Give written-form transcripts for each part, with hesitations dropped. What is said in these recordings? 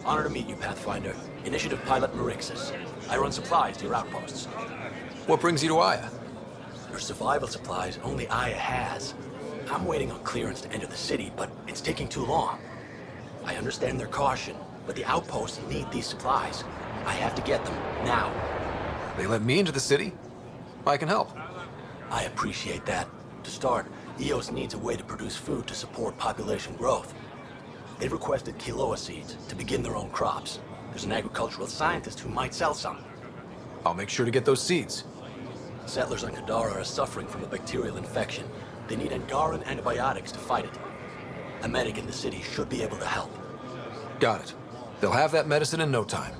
Honor to meet you, Pathfinder. Initiative Pilot Marixus. I run supplies to your outposts. What brings you to Aya? Your survival supplies only Aya has. I'm waiting on clearance to enter the city, but it's taking too long. I understand their caution, but the outposts need these supplies. I have to get them, now. They let me into the city? I can help. I appreciate that. To start, EOS needs a way to produce food to support population growth. They've requested quinoa seeds to begin their own crops. There's an agricultural scientist who might sell some. I'll make sure to get those seeds. Settlers on Kadara are suffering from a bacterial infection. They need Angaran antibiotics to fight it. A medic in the city should be able to help. Got it. They'll have that medicine in no time.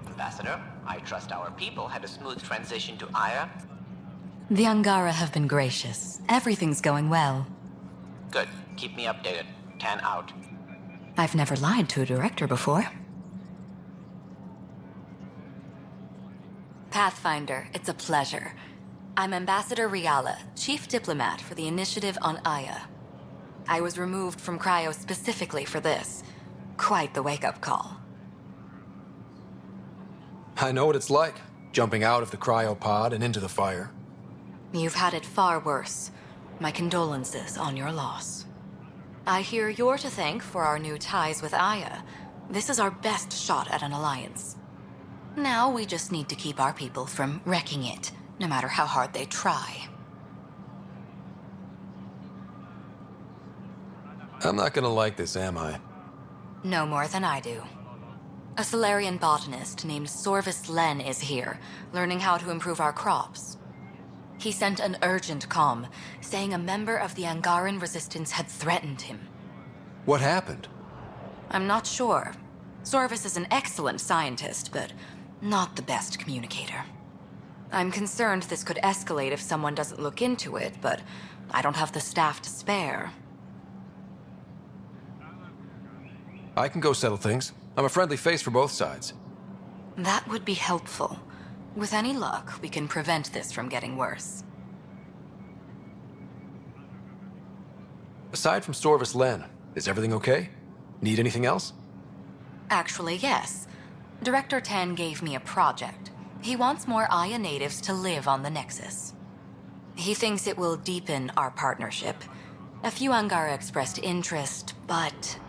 Ambassador, I trust our people had a smooth transition to Aya. The Angara have been gracious. Everything's going well. Good. Keep me updated. 10 out. I've never lied to a director before. Pathfinder, it's a pleasure. I'm Ambassador Riala, Chief Diplomat for the Initiative on Aya. I was removed from Cryo specifically for this. Quite the wake-up call. I know what it's like, jumping out of the cryopod and into the fire. You've had it far worse. My condolences on your loss. I hear you're to thank for our new ties with Aya. This is our best shot at an alliance. Now we just need to keep our people from wrecking it, no matter how hard they try. I'm not gonna like this, am I? No more than I do. A Solarian botanist named Sorvis Len is here, learning how to improve our crops. He sent an urgent comm, saying a member of the Angaran resistance had threatened him. What happened? I'm not sure. Sorvis is an excellent scientist, but not the best communicator. I'm concerned this could escalate if someone doesn't look into it, but I don't have the staff to spare. I can go settle things. I'm a friendly face for both sides. That would be helpful. With any luck, we can prevent this from getting worse. Aside from Sorvis Len, is everything okay? Need anything else? Actually, yes. Director Tan gave me a project. He wants more Aya natives to live on the Nexus. He thinks it will deepen our partnership. A few Angara expressed interest, but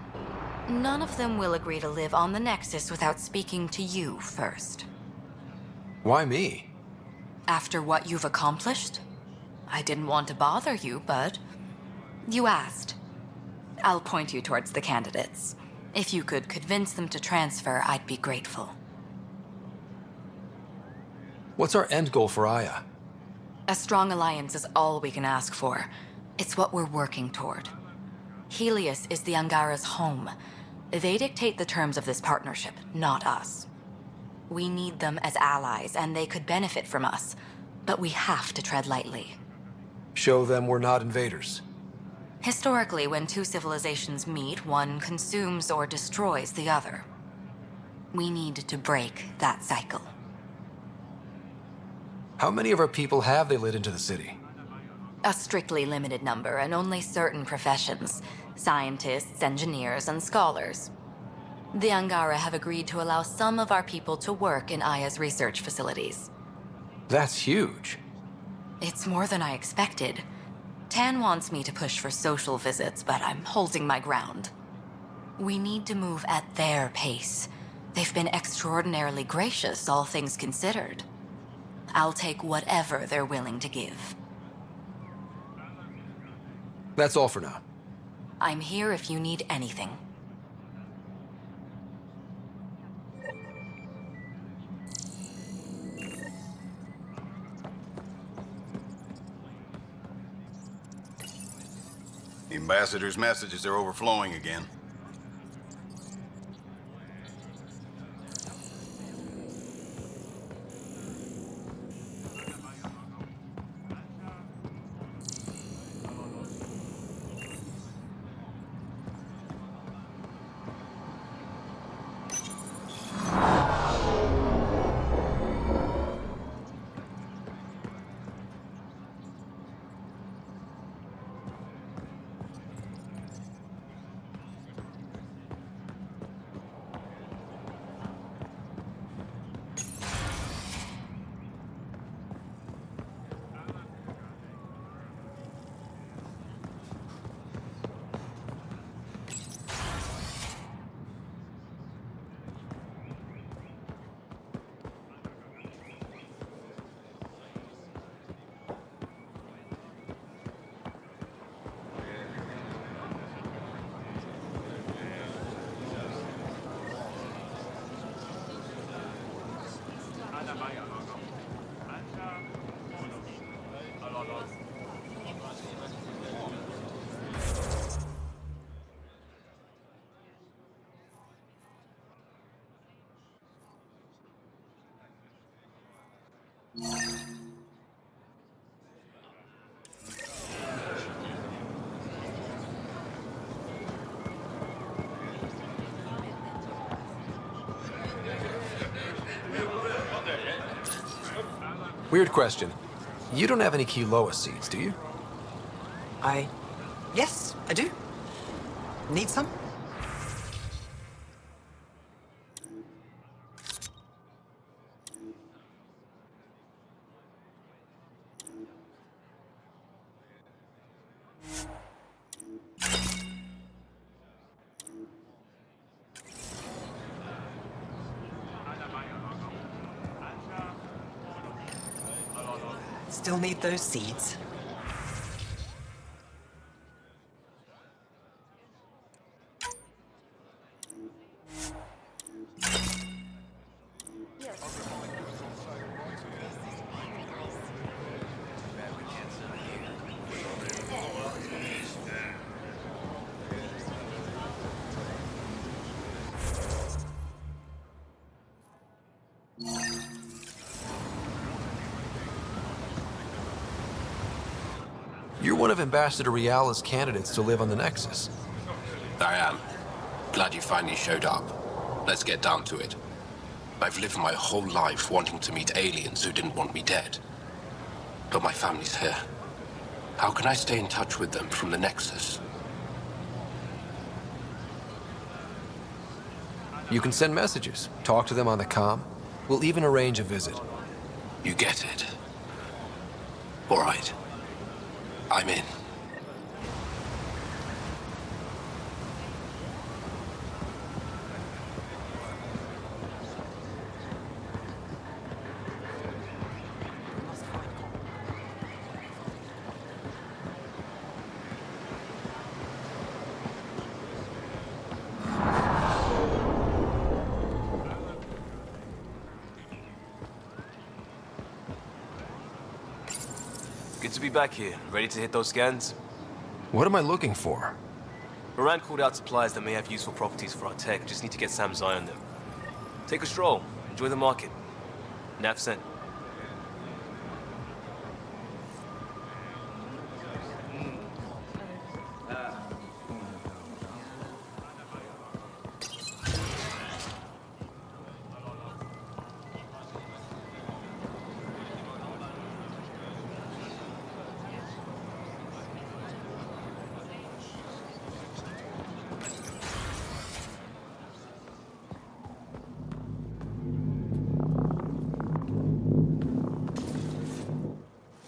none of them will agree to live on the Nexus without speaking to you first. Why me? After what you've accomplished? I didn't want to bother you, but you asked. I'll point you towards the candidates. If you could convince them to transfer, I'd be grateful. What's our end goal for Aya? A strong alliance is all we can ask for. It's what we're working toward. Helios is the Angara's home. They dictate the terms of this partnership, not us. We need them as allies, and they could benefit from us. But we have to tread lightly. Show them we're not invaders. Historically, when two civilizations meet, one consumes or destroys the other. We need to break that cycle. How many of our people have they let into the city? A strictly limited number, and only certain professions. Scientists, engineers, and scholars. The Angara have agreed to allow some of our people to work in Aya's research facilities. That's huge. It's more than I expected. Tan wants me to push for social visits, but I'm holding my ground. We need to move at their pace. They've been extraordinarily gracious, all things considered. I'll take whatever they're willing to give. That's all for now. I'm here if you need anything. The ambassador's messages are overflowing again. Weird question. You don't have any Kiloa seeds, do you? Yes, I do. Need some? Still need those seeds. You're one of Ambassador Reala's candidates to live on the Nexus. I am. Glad you finally showed up. Let's get down to it. I've lived my whole life wanting to meet aliens who didn't want me dead. But my family's here. How can I stay in touch with them from the Nexus? You can send messages, talk to them on the comm. We'll even arrange a visit. You get it. All right. I'm in. Good to be back here. Ready to hit those scans? What am I looking for? Moran called out supplies that may have useful properties for our tech. Just need to get Sam's eye on them. Take a stroll. Enjoy the market. Nav sent.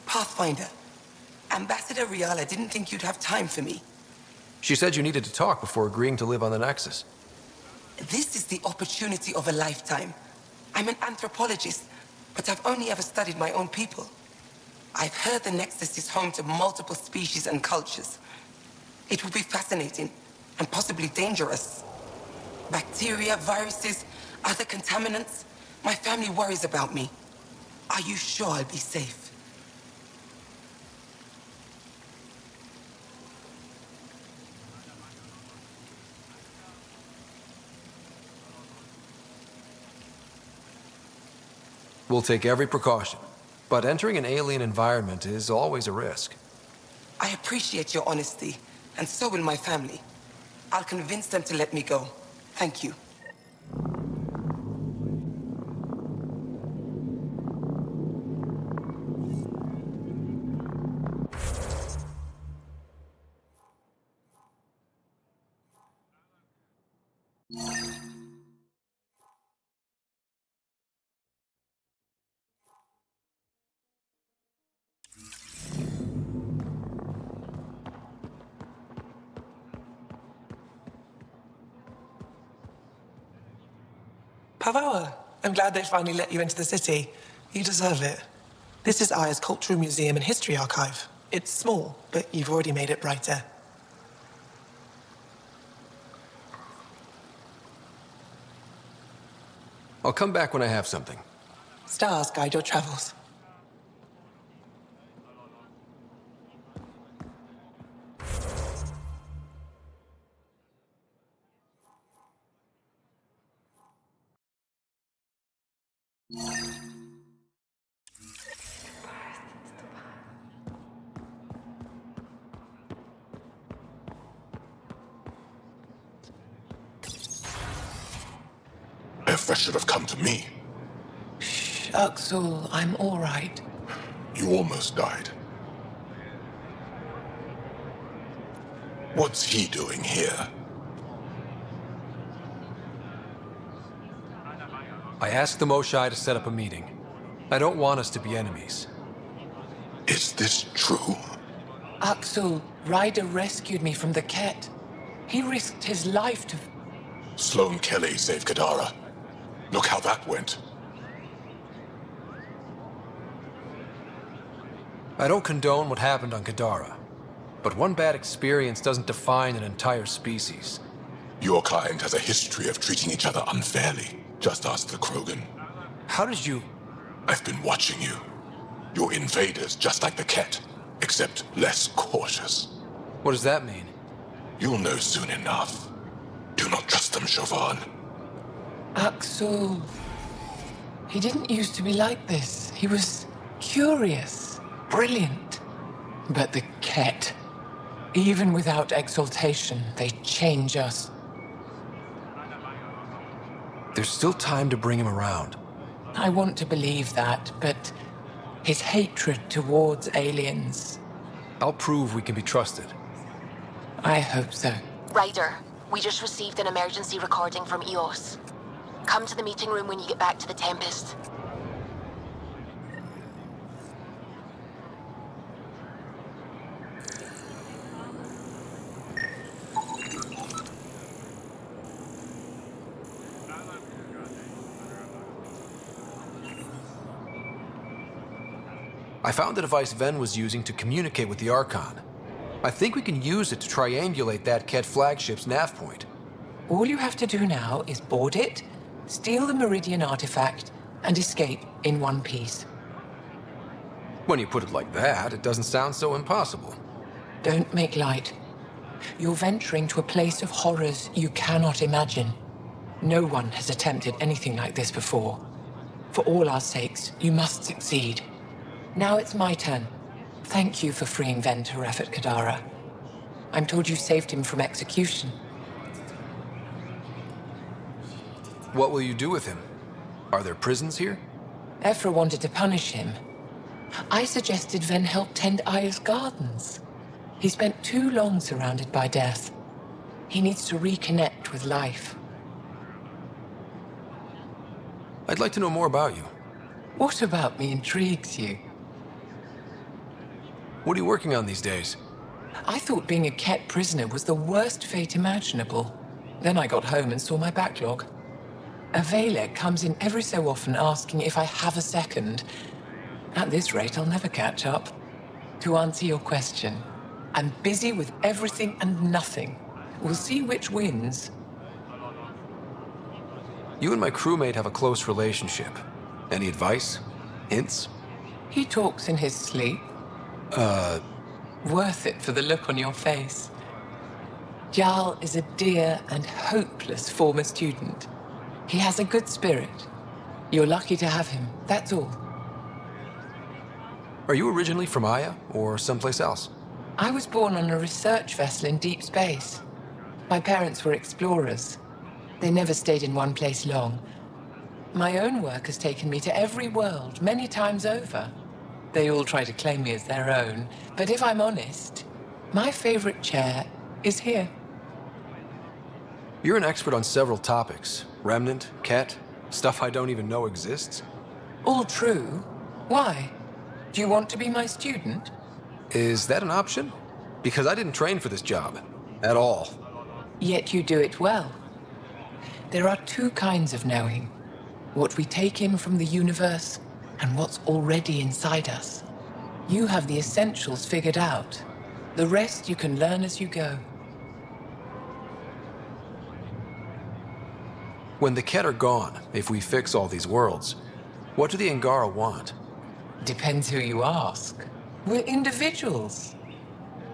Pathfinder, Ambassador Riala didn't think you'd have time for me. She said you needed to talk before agreeing to live on the Nexus. This is the opportunity of a lifetime. I'm an anthropologist, but I've only ever studied my own people. I've heard the Nexus is home to multiple species and cultures. It will be fascinating and possibly dangerous. Bacteria, viruses, other contaminants. My family worries about me. Are you sure I'll be safe? We'll take every precaution, but entering an alien environment is always a risk. I appreciate your honesty, and so will my family. I'll convince them to let me go. Thank you. Pavawa, I'm glad they finally let you into the city. You deserve it. This is Aya's Cultural Museum and History Archive. It's small, but you've already made it brighter. I'll come back when I have something. Stars guide your travels. Efra should have come to me. Axel, I'm all right. You almost died. What's he doing here? I asked the Moshai to set up a meeting. I don't want us to be enemies. Is this true? Axel, Ryder rescued me from the Ket. He risked his life to... Sloane Kelly saved Kadara. Look how that went. I don't condone what happened on Kadara, but one bad experience doesn't define an entire species. Your kind has a history of treating each other unfairly. Just ask the Krogan. How did you... I've been watching you. You're invaders just like the Ket, except less cautious. What does that mean? You'll know soon enough. Do not trust them, Chauvin. Axel... He didn't used to be like this. He was curious, brilliant. But the Ket, even without exaltation, they change us. There's still time to bring him around. I want to believe that, but his hatred towards aliens... I'll prove we can be trusted. I hope so. Ryder, we just received an emergency recording from EOS. Come to the meeting room when you get back to the Tempest. I found the device Ven was using to communicate with the Archon. I think we can use it to triangulate that Ket flagship's nav point. All you have to do now is board it, steal the Meridian artifact, and escape in one piece. When you put it like that, it doesn't sound so impossible. Don't make light. You're venturing to a place of horrors you cannot imagine. No one has attempted anything like this before. For all our sakes, you must succeed. Now it's my turn. Thank you for freeing Ven Teref at Kadara. I'm told you saved him from execution. What will you do with him? Are there prisons here? Efra wanted to punish him. I suggested Ven help tend Aya's gardens. He spent too long surrounded by death. He needs to reconnect with life. I'd like to know more about you. What about me intrigues you? What are you working on these days? I thought being a Ket prisoner was the worst fate imaginable. Then I got home and saw my backlog. A Valek comes in every so often asking if I have a second. At this rate, I'll never catch up. To answer your question, I'm busy with everything and nothing. We'll see which wins. You and my crewmate have a close relationship. Any advice? Hints? He talks in his sleep. Worth it for the look on your face. Jarl is a dear and hopeless former student. He has a good spirit. You're lucky to have him, that's all. Are you originally from Aya, or someplace else? I was born on a research vessel in deep space. My parents were explorers. They never stayed in one place long. My own work has taken me to every world, many times over. They all try to claim me as their own, but if I'm honest, my favorite chair is here. You're an expert on several topics. Remnant, Ket, stuff I don't even know exists. All true. Why? Do you want to be my student? Is that an option? Because I didn't train for this job. At all. Yet you do it well. There are two kinds of knowing. What we take in from the universe, and what's already inside us. You have the essentials figured out. The rest you can learn as you go. When the Ket are gone, if we fix all these worlds, what do the Angara want? Depends who you ask. We're individuals.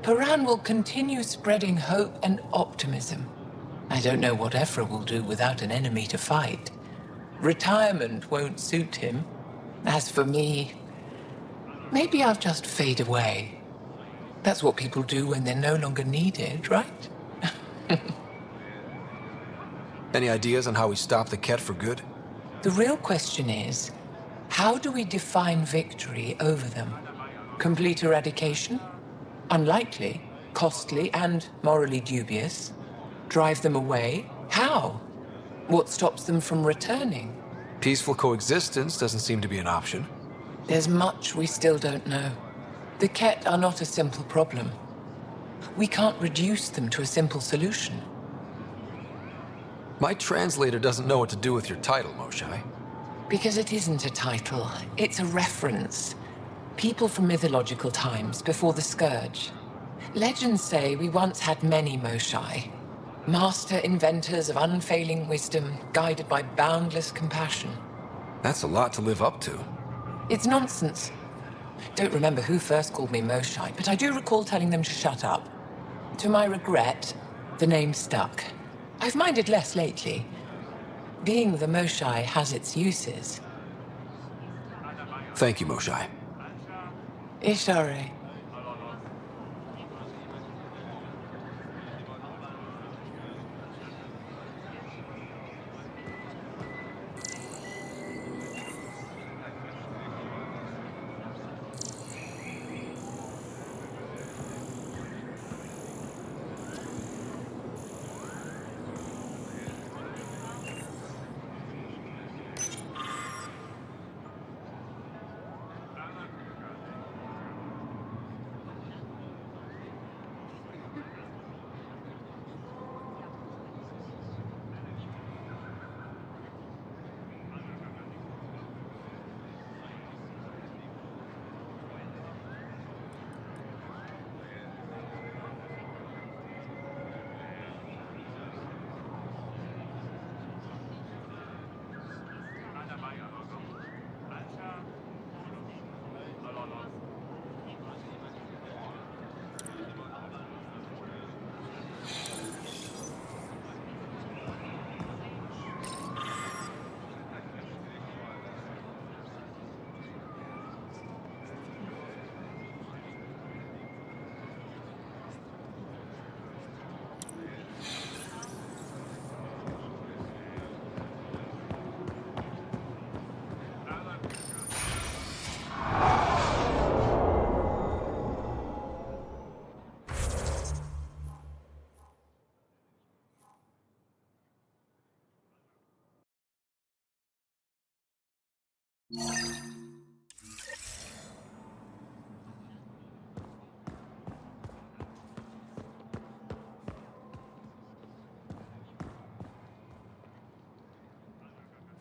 Paran will continue spreading hope and optimism. I don't know what Ephra will do without an enemy to fight. Retirement won't suit him. As for me, maybe I'll just fade away. That's what people do when they're no longer needed, right? Any ideas on how we stop the Ket for good? The real question is, how do we define victory over them? Complete eradication? Unlikely, costly, and morally dubious. Drive them away? How? What stops them from returning? Peaceful coexistence doesn't seem to be an option. There's much we still don't know. The Ket are not a simple problem. We can't reduce them to a simple solution. My translator doesn't know what to do with your title, Moshai. Because it isn't a title, it's a reference. People from mythological times before the Scourge. Legends say we once had many Moshai. Master inventors of unfailing wisdom, guided by boundless compassion. That's a lot to live up to. It's nonsense. Don't remember who first called me Moshai, but I do recall telling them to shut up. To my regret, the name stuck. I've minded less lately. Being the Moshai has its uses. Thank you, Moshai. Ishare.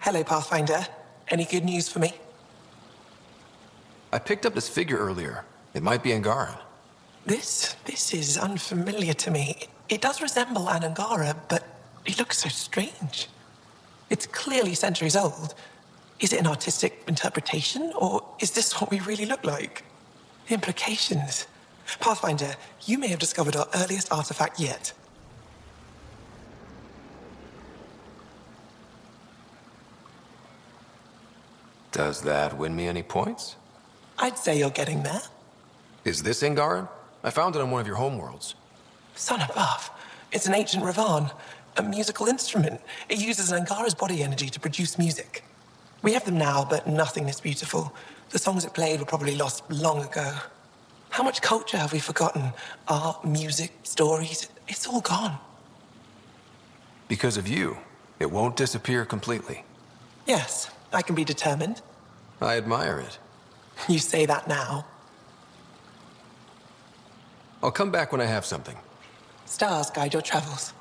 Hello, Pathfinder. Any good news for me? I picked up this figure earlier. It might be Angaran. This is unfamiliar to me. It does resemble an Angara, but it looks so strange. It's clearly centuries old. Is it an artistic interpretation, or is this what we really look like? The implications. Pathfinder, you may have discovered our earliest artifact yet. Does that win me any points? I'd say you're getting there. Is this Angaran? I found it on one of your homeworlds. Son above. It's an ancient Ravan, a musical instrument. It uses Angara's body energy to produce music. We have them now, but nothing is beautiful. The songs it played were probably lost long ago. How much culture have we forgotten? Art, music, stories, it's all gone. Because of you, it won't disappear completely. Yes, I can be determined. I admire it. You say that now. I'll come back when I have something. Stars guide your travels.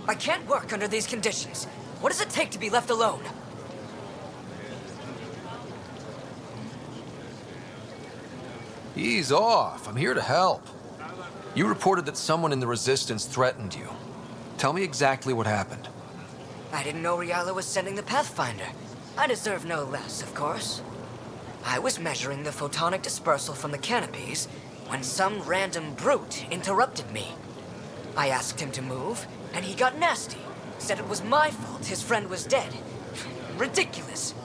I can't work under these conditions. What does it take to be left alone? Ease off. I'm here to help. You reported that someone in the Resistance threatened you. Tell me exactly what happened. I didn't know Riala was sending the Pathfinder. I deserve no less, of course. I was measuring the photonic dispersal from the canopies when some random brute interrupted me. I asked him to move, and he got nasty. Said it was my fault his friend was dead. Ridiculous.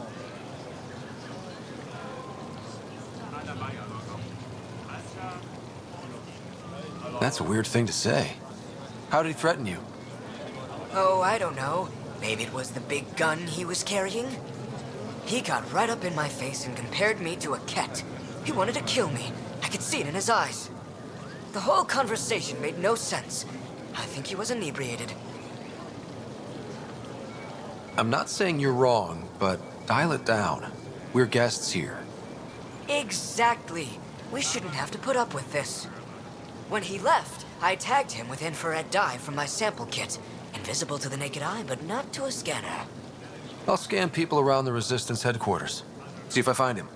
That's a weird thing to say. How did he threaten you? Oh, I don't know. Maybe it was the big gun he was carrying? He got right up in my face and compared me to a cat. He wanted to kill me. I could see it in his eyes. The whole conversation made no sense. I think he was inebriated. I'm not saying you're wrong, but dial it down. We're guests here. Exactly. We shouldn't have to put up with this. When he left, I tagged him with infrared dye from my sample kit. Invisible to the naked eye, but not to a scanner. I'll scan people around the Resistance headquarters. See if I find him.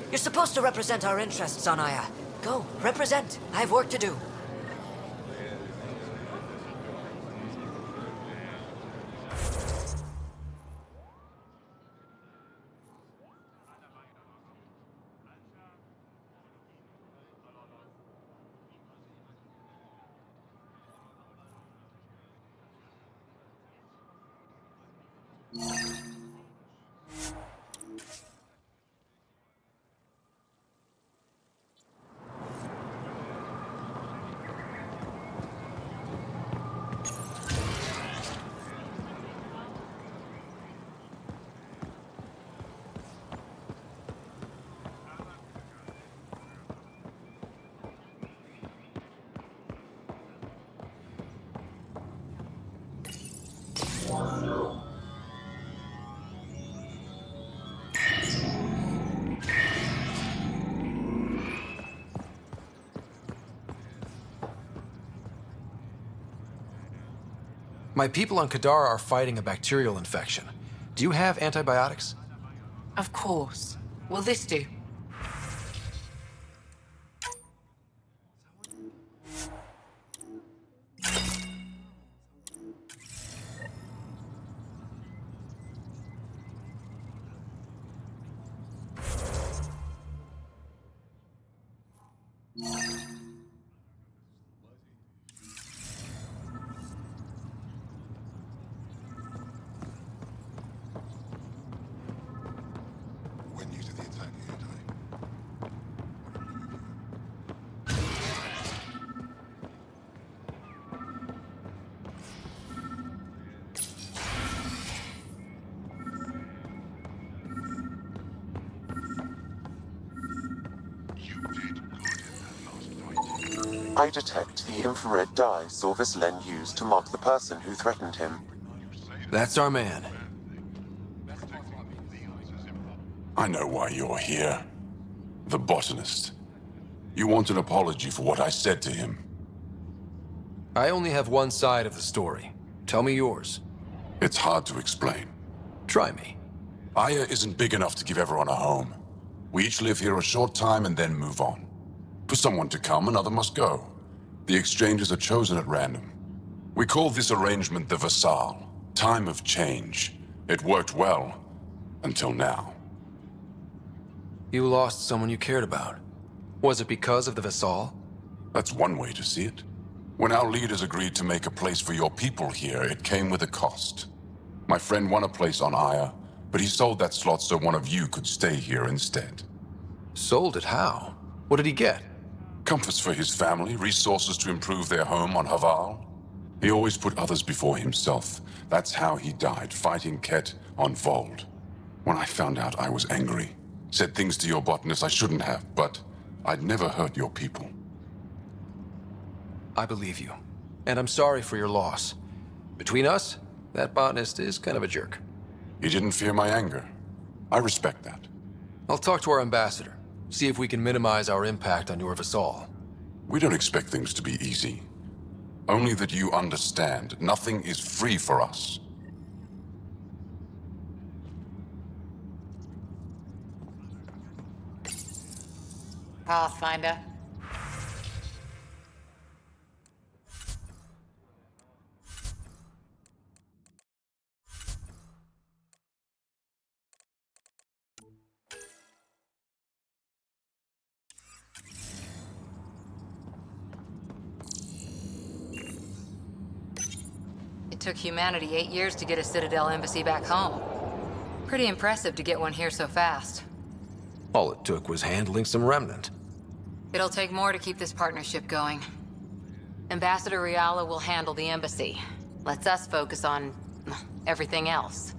You're supposed to represent our interests on Aya. Go, represent. I have work to do. My people on Kadara are fighting a bacterial infection. Do you have antibiotics? Of course. Will this do? When new to the attack here, I detect the infrared dye Sorvis Len used to mark the person who threatened him. That's our man. I know why you're here. The botanist. You want an apology for what I said to him. I only have one side of the story. Tell me yours. It's hard to explain. Try me. Aya isn't big enough to give everyone a home. We each live here a short time and then move on. For someone to come, another must go. The exchanges are chosen at random. We call this arrangement the Vassal. Time of change. It worked well. Until now. You lost someone you cared about. Was it because of the Vassal? That's one way to see it. When our leaders agreed to make a place for your people here, it came with a cost. My friend won a place on Aya, but he sold that slot so one of you could stay here instead. Sold it how? What did he get? Comforts for his family, resources to improve their home on Haval. He always put others before himself. That's how he died, fighting Ket on Vold. When I found out, I was angry. Said things to your botanist I shouldn't have, but I'd never hurt your people. I believe you. And I'm sorry for your loss. Between us, that botanist is kind of a jerk. He didn't fear my anger. I respect that. I'll talk to our ambassador. See if we can minimize our impact on your Vassal. We don't expect things to be easy. Only that you understand, nothing is free for us. Pathfinder. It took humanity 8 years to get a Citadel embassy back home. Pretty impressive to get one here so fast. All it took was handling some remnant. It'll take more to keep this partnership going. Ambassador Riala will handle the embassy. Lets us focus on everything else.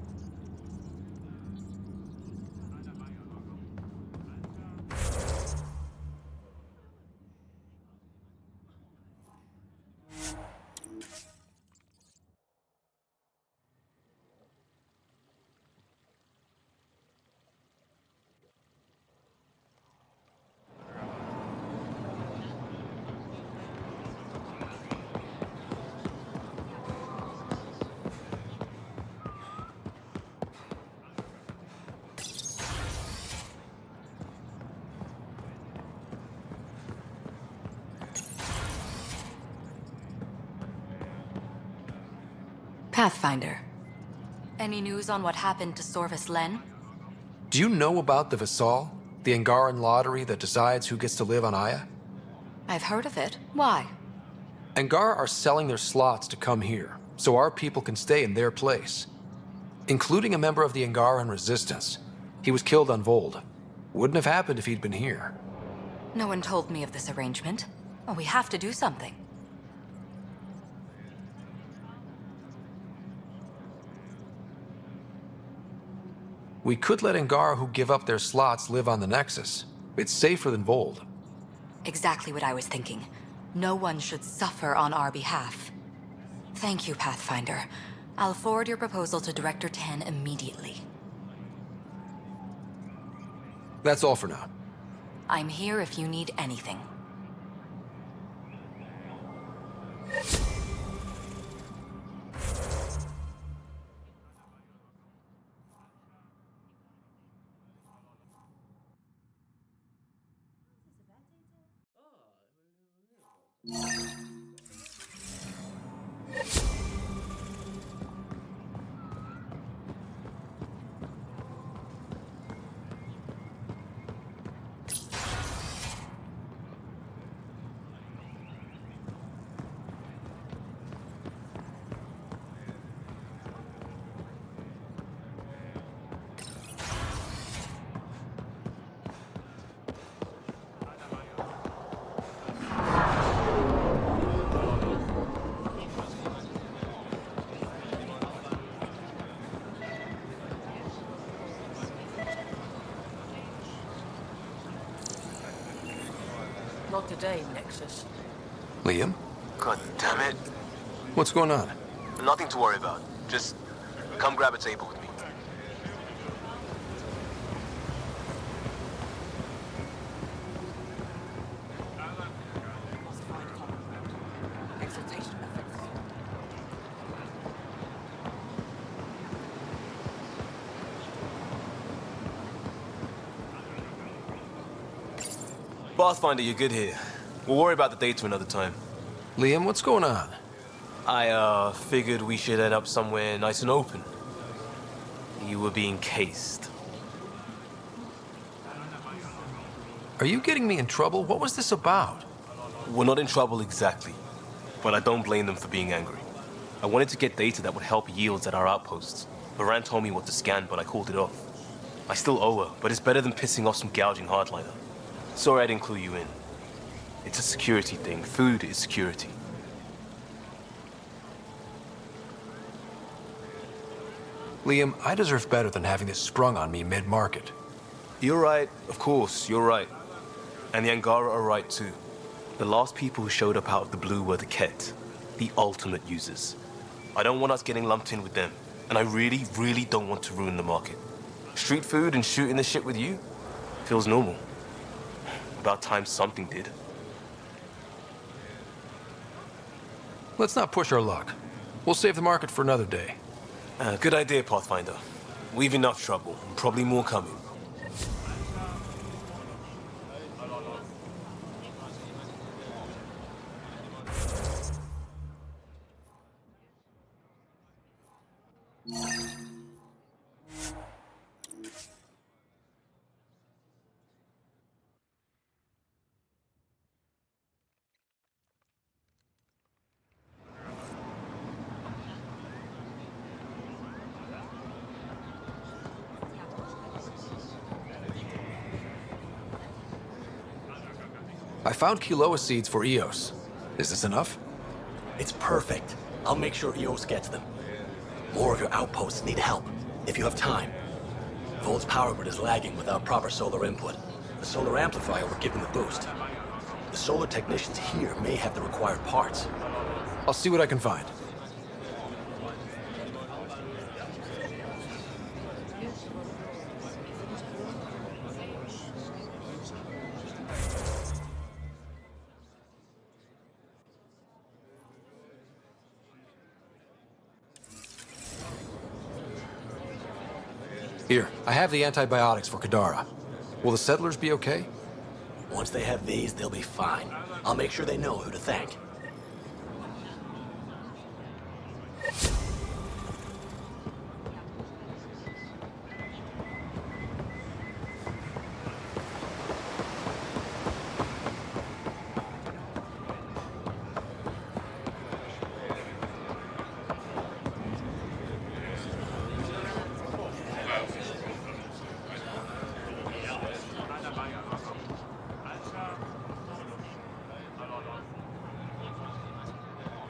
Pathfinder. Any news on what happened to Sorvis Len? Do you know about the Vassal? The Angaran lottery that decides who gets to live on Aya? I've heard of it. Why? Angara are selling their slots to come here, so our people can stay in their place. Including a member of the Angaran resistance. He was killed on Vold. Wouldn't have happened if he'd been here. No one told me of this arrangement. Oh, we have to do something. We could let Angara who give up their slots live on the Nexus. It's safer than Vold. Exactly what I was thinking. No one should suffer on our behalf. Thank you, Pathfinder. I'll forward your proposal to Director 10 immediately. That's all for now. I'm here if you need anything. Not today, Nexus. Liam? God damn it. What's going on? Nothing to worry about. Just come grab a table with me. Pathfinder, you're good here. We'll worry about the data another time. Liam, what's going on? I, figured we should end up somewhere nice and open. You were being cased. Are you getting me in trouble? What was this about? We're not in trouble exactly, but I don't blame them for being angry. I wanted to get data that would help yields at our outposts. Baran told me what to scan, but I called it off. I still owe her, but it's better than pissing off some gouging hardliner. Sorry I didn't clue you in. It's a security thing. Food is security. Liam, I deserve better than having this sprung on me mid-market. You're right, of course, you're right. And the Angara are right too. The last people who showed up out of the blue were the Ket, the ultimate users. I don't want us getting lumped in with them, and I really, really don't want to ruin the market. Street food and shooting the shit with you feels normal. About time something did. Let's not push our luck. We'll save the market for another day. Good idea, Pathfinder. We've enough trouble, and probably more coming. I found Kiloa seeds for Eos. Is this enough? It's perfect. I'll make sure EOS gets them. More of your outposts need help, if you have time. Vold's power grid is lagging without proper solar input. The solar amplifier will give them the boost. The solar technicians here may have the required parts. I'll see what I can find. Here, I have the antibiotics for Kadara. Will the settlers be okay? Once they have these, they'll be fine. I'll make sure they know who to thank.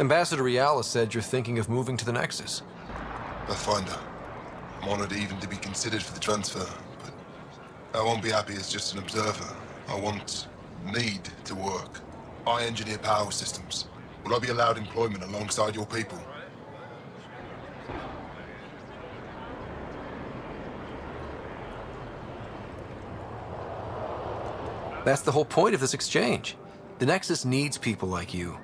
Ambassador Riala said you're thinking of moving to the Nexus. Pathfinder, I'm honored even to be considered for the transfer, but I won't be happy as just an observer. I need to work. I engineer power systems. Will I be allowed employment alongside your people? That's the whole point of this exchange. The Nexus needs people like you.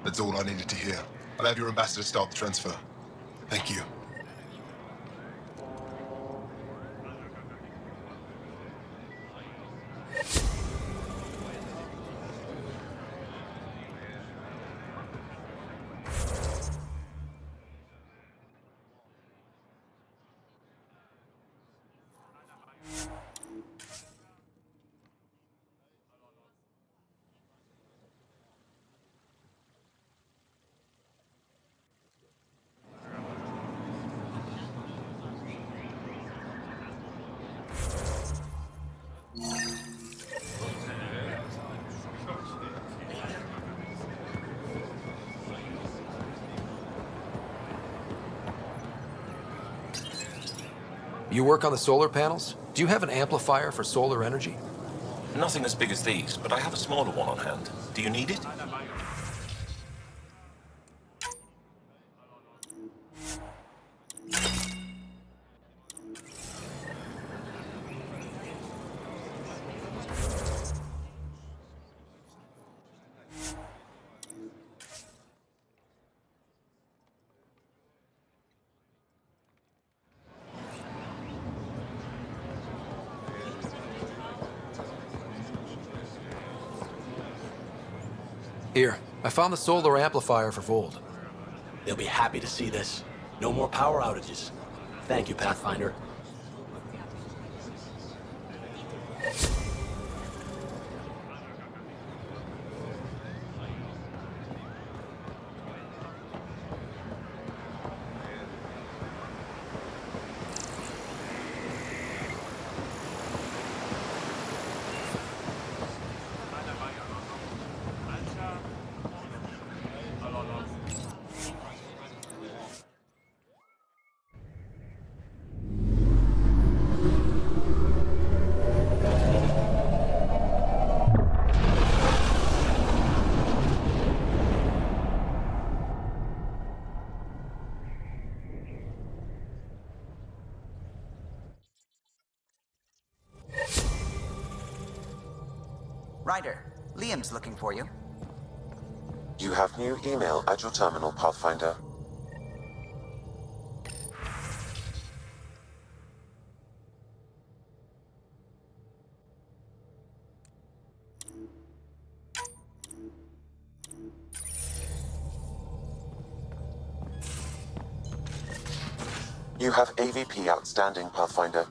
That's all I needed to hear. I'll have your ambassador start the transfer. Thank you. You work on the solar panels? Do you have an amplifier for solar energy? Nothing as big as these, but I have a smaller one on hand. Do you need it? Here, I found the solar amplifier for Vold. They'll be happy to see this. No more power outages. Thank you, Pathfinder. Ryder, Liam's looking for you. You have new email at your terminal, Pathfinder. You have AVP outstanding, Pathfinder.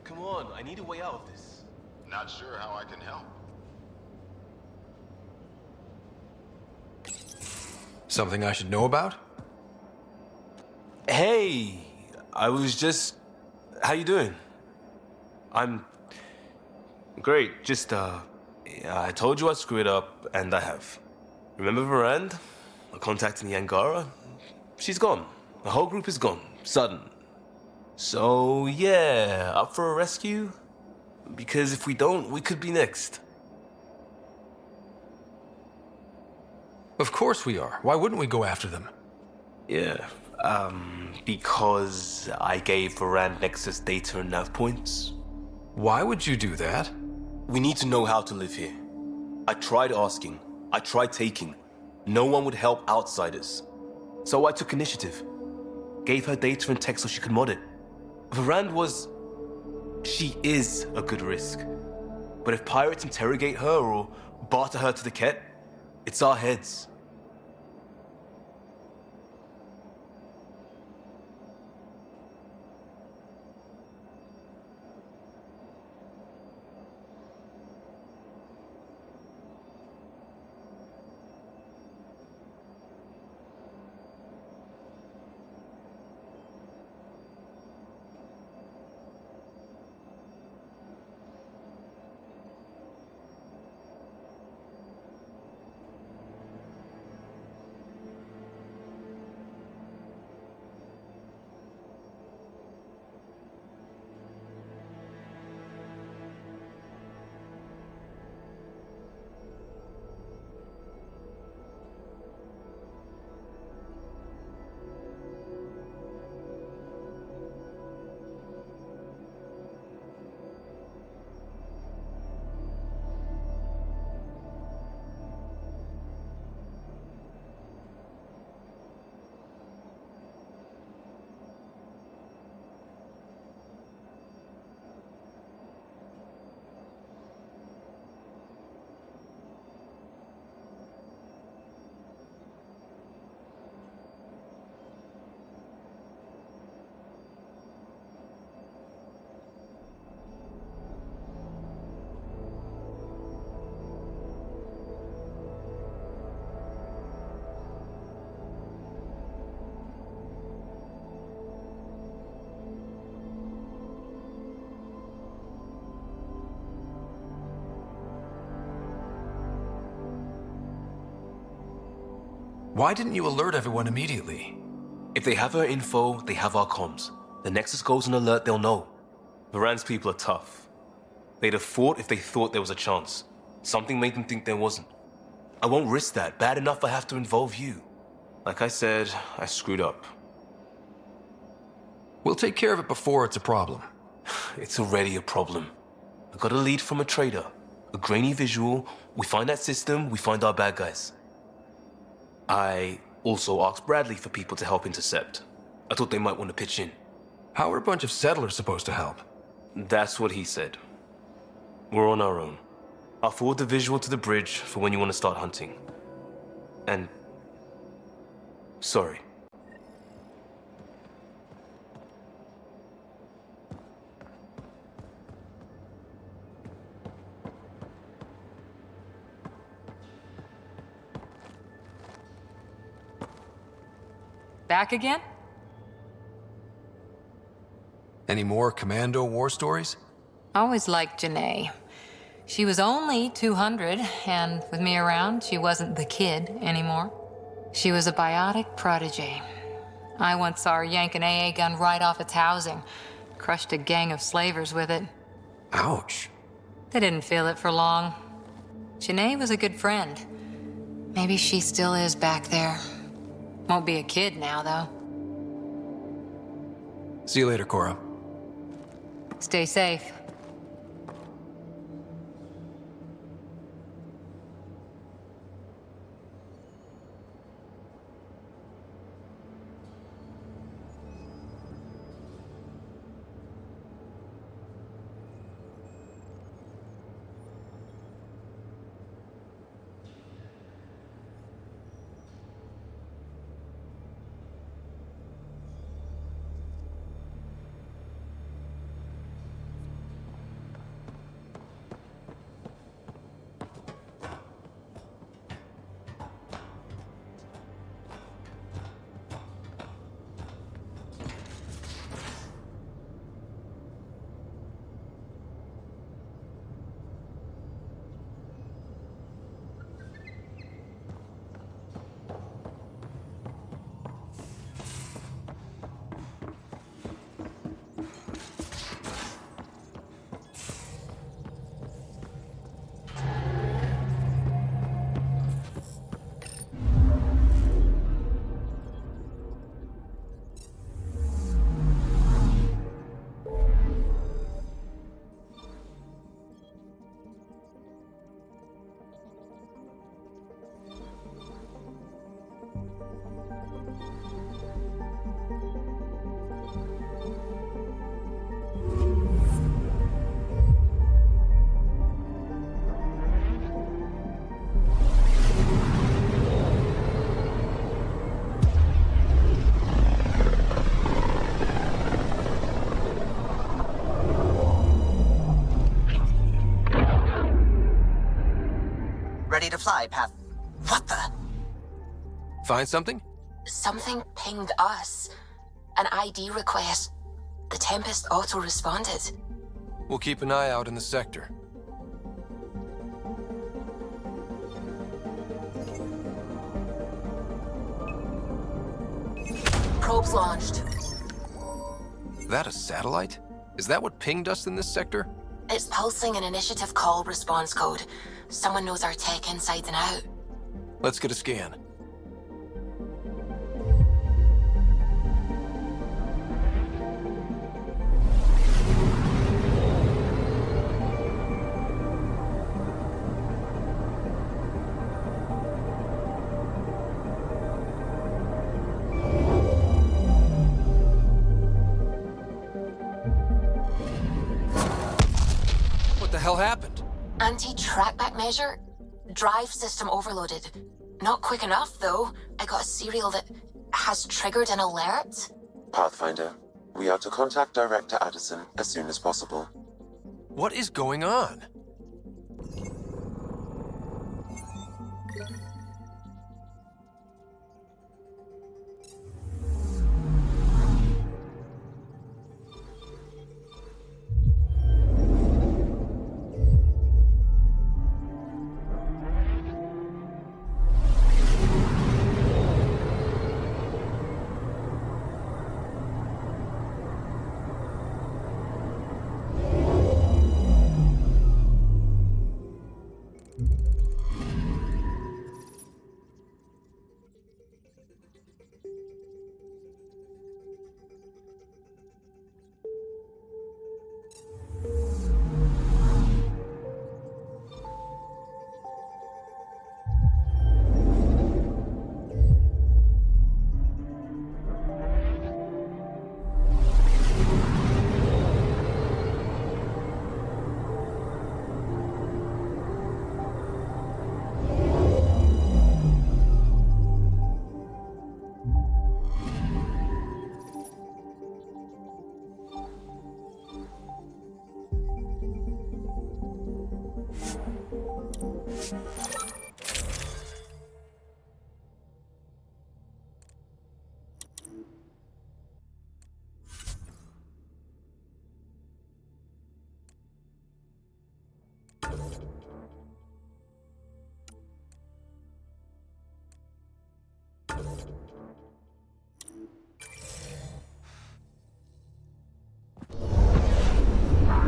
Come on, I need a way out of this. Not sure how I can help. Something I should know about? Hey, I was just... How you doing? I'm... Great, just, yeah, I told you I'd screw it up, and I have. Remember Varand? I contacted the Angara? She's gone. The whole group is gone. Sudden. So, yeah, up for a rescue? Because if we don't, we could be next. Of course we are. Why wouldn't we go after them? Yeah, because I gave Varand Nexus data and nav points. Why would you do that? We need to know how to live here. I tried asking. I tried taking. No one would help outsiders. So I took initiative. Gave her data and tech so she could mod it. Varand was... She is a good risk. But if pirates interrogate her or barter her to the Ket, it's our heads. Why didn't you alert everyone immediately? If they have our info, they have our comms. The Nexus goes on alert, they'll know. Varand's people are tough. They'd have fought if they thought there was a chance. Something made them think there wasn't. I won't risk that. Bad enough I have to involve you. Like I said, I screwed up. We'll take care of it before it's a problem. It's already a problem. I got a lead from a trader. A grainy visual. We find that system, we find our bad guys. I also asked Bradley for people to help intercept. I thought they might want to pitch in. How are a bunch of settlers supposed to help? That's what he said. We're on our own. I'll forward the visual to the bridge for when you want to start hunting. And... sorry. Back again? Any more Commando war stories? Always liked Janae. She was only 200, and with me around, she wasn't the kid anymore. She was a biotic prodigy. I once saw her yank an AA gun right off its housing, crushed a gang of slavers with it. Ouch. They didn't feel it for long. Janae was a good friend. Maybe she still is back there. Won't be a kid now, though. See you later, Cora. Stay safe. fly, Path. What the? Find something? Something pinged us. An ID request. The Tempest auto-responded. We'll keep an eye out in the sector. Probes launched. That a satellite? Is that what pinged us in this sector? It's pulsing an initiative call response code. Someone knows our tech inside and out. Let's get a scan. What the hell happened? Anti-trackback measure? Drive system overloaded. Not quick enough, though. I got a serial that has triggered an alert. Pathfinder, we are to contact Director Addison as soon as possible. What is going on?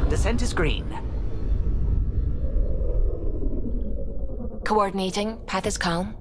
Descent is green. Coordinating. Path is calm.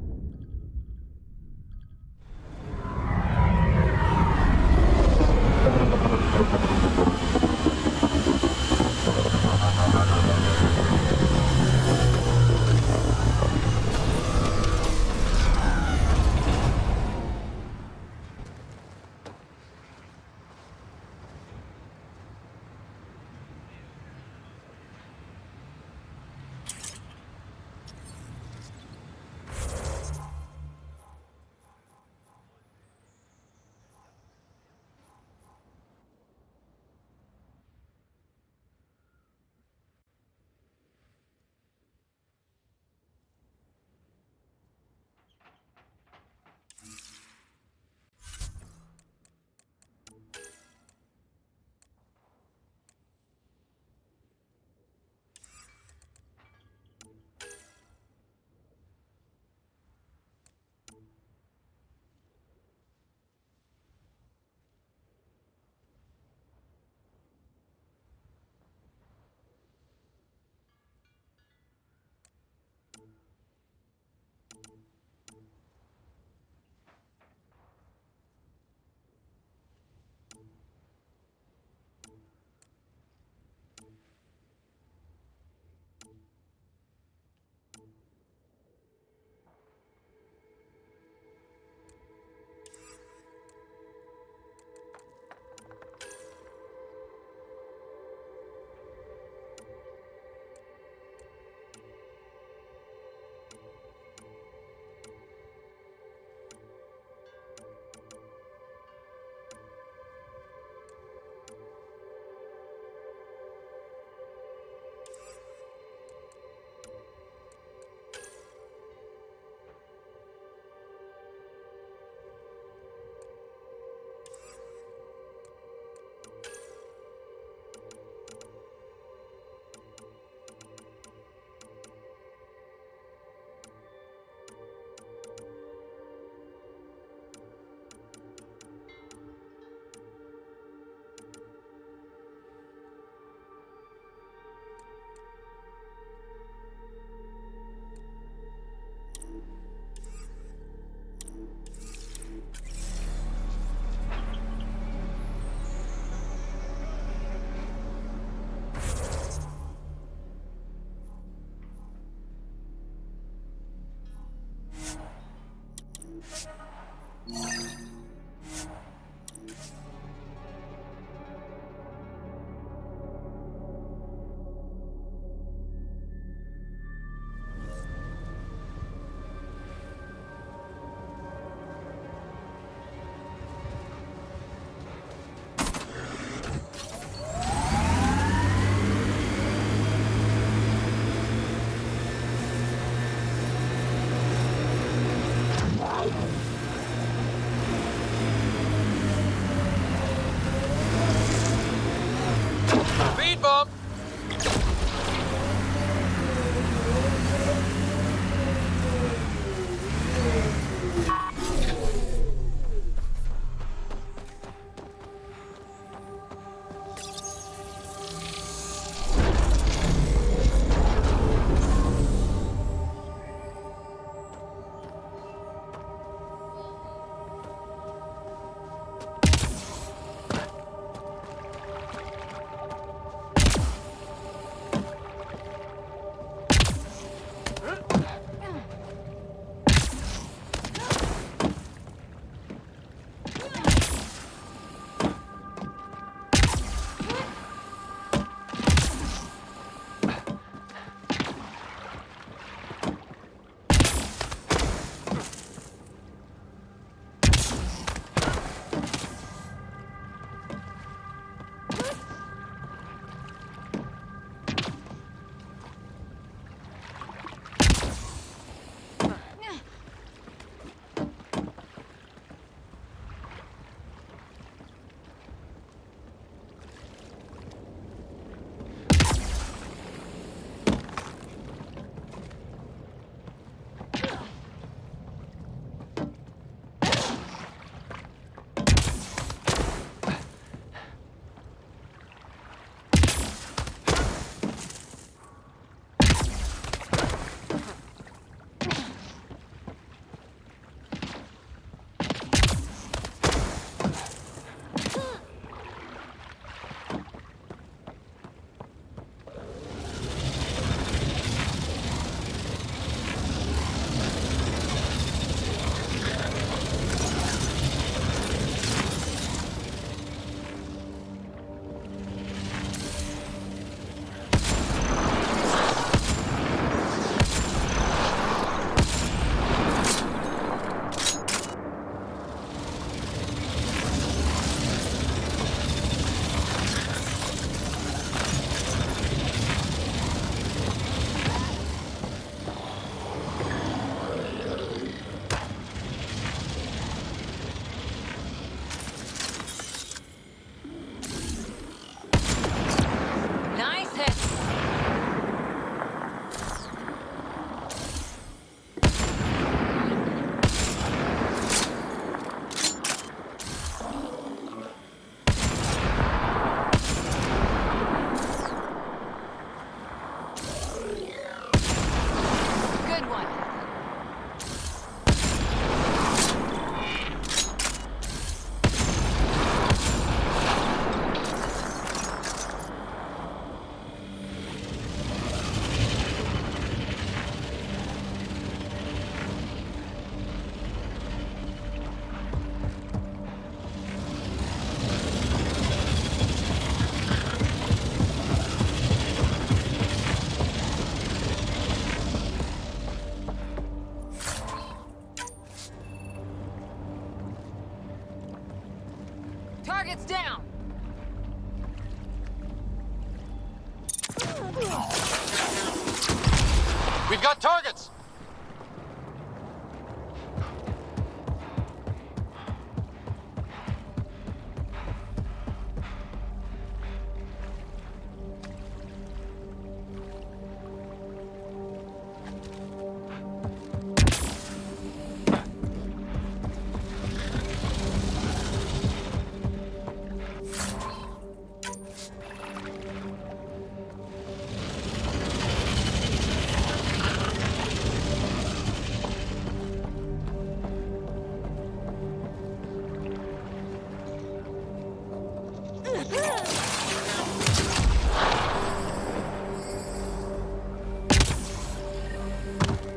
We've got targets!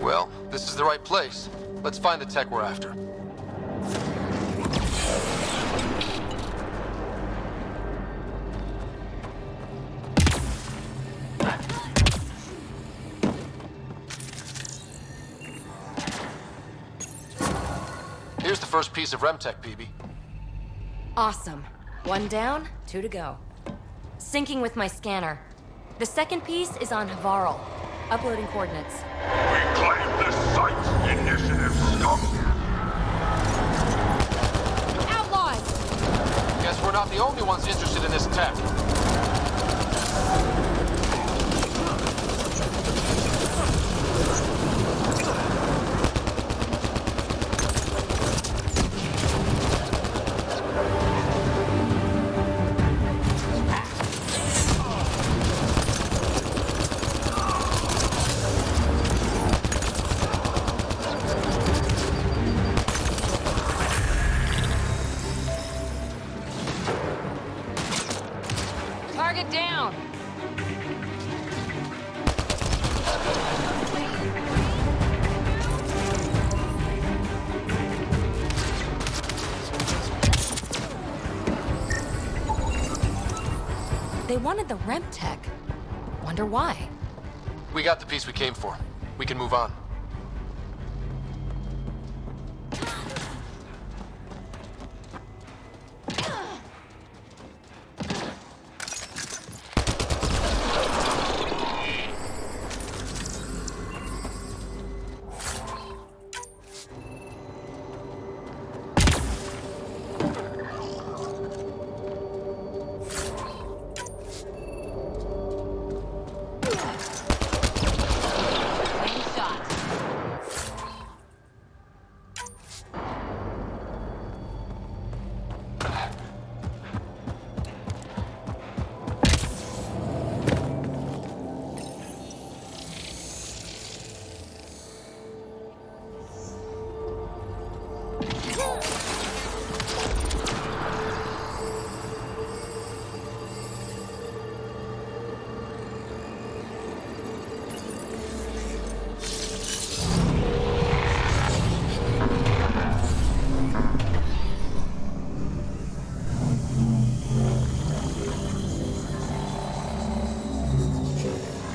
Well, this is the right place. Let's find the tech we're after. Here's the first piece of RemTech, PB. Awesome. One down, two to go. Syncing with my scanner. The second piece is on Havarl. Uploading coordinates. Reclaim this site, initiative scum! Outlaws! Guess we're not the only ones interested in this tech. Target down! They wanted the REM tech. Wonder why. We got the piece we came for. We can move on.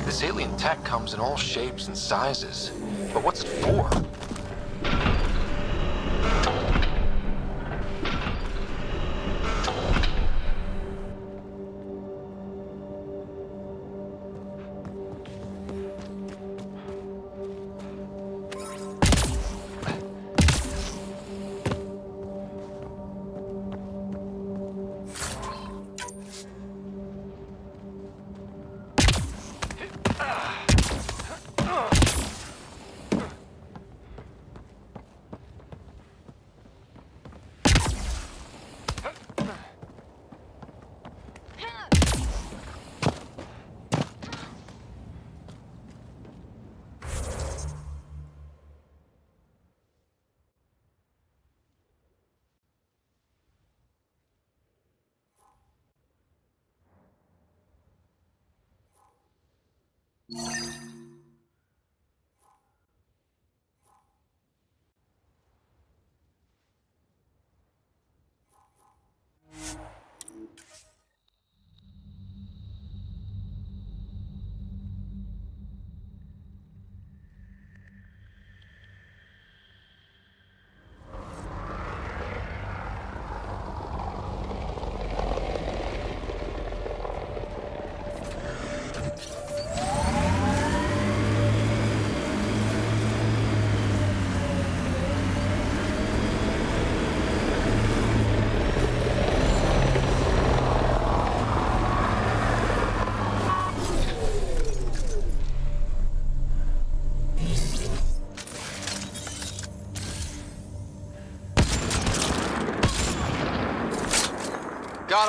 This alien tech comes in all shapes and sizes. But what's it for?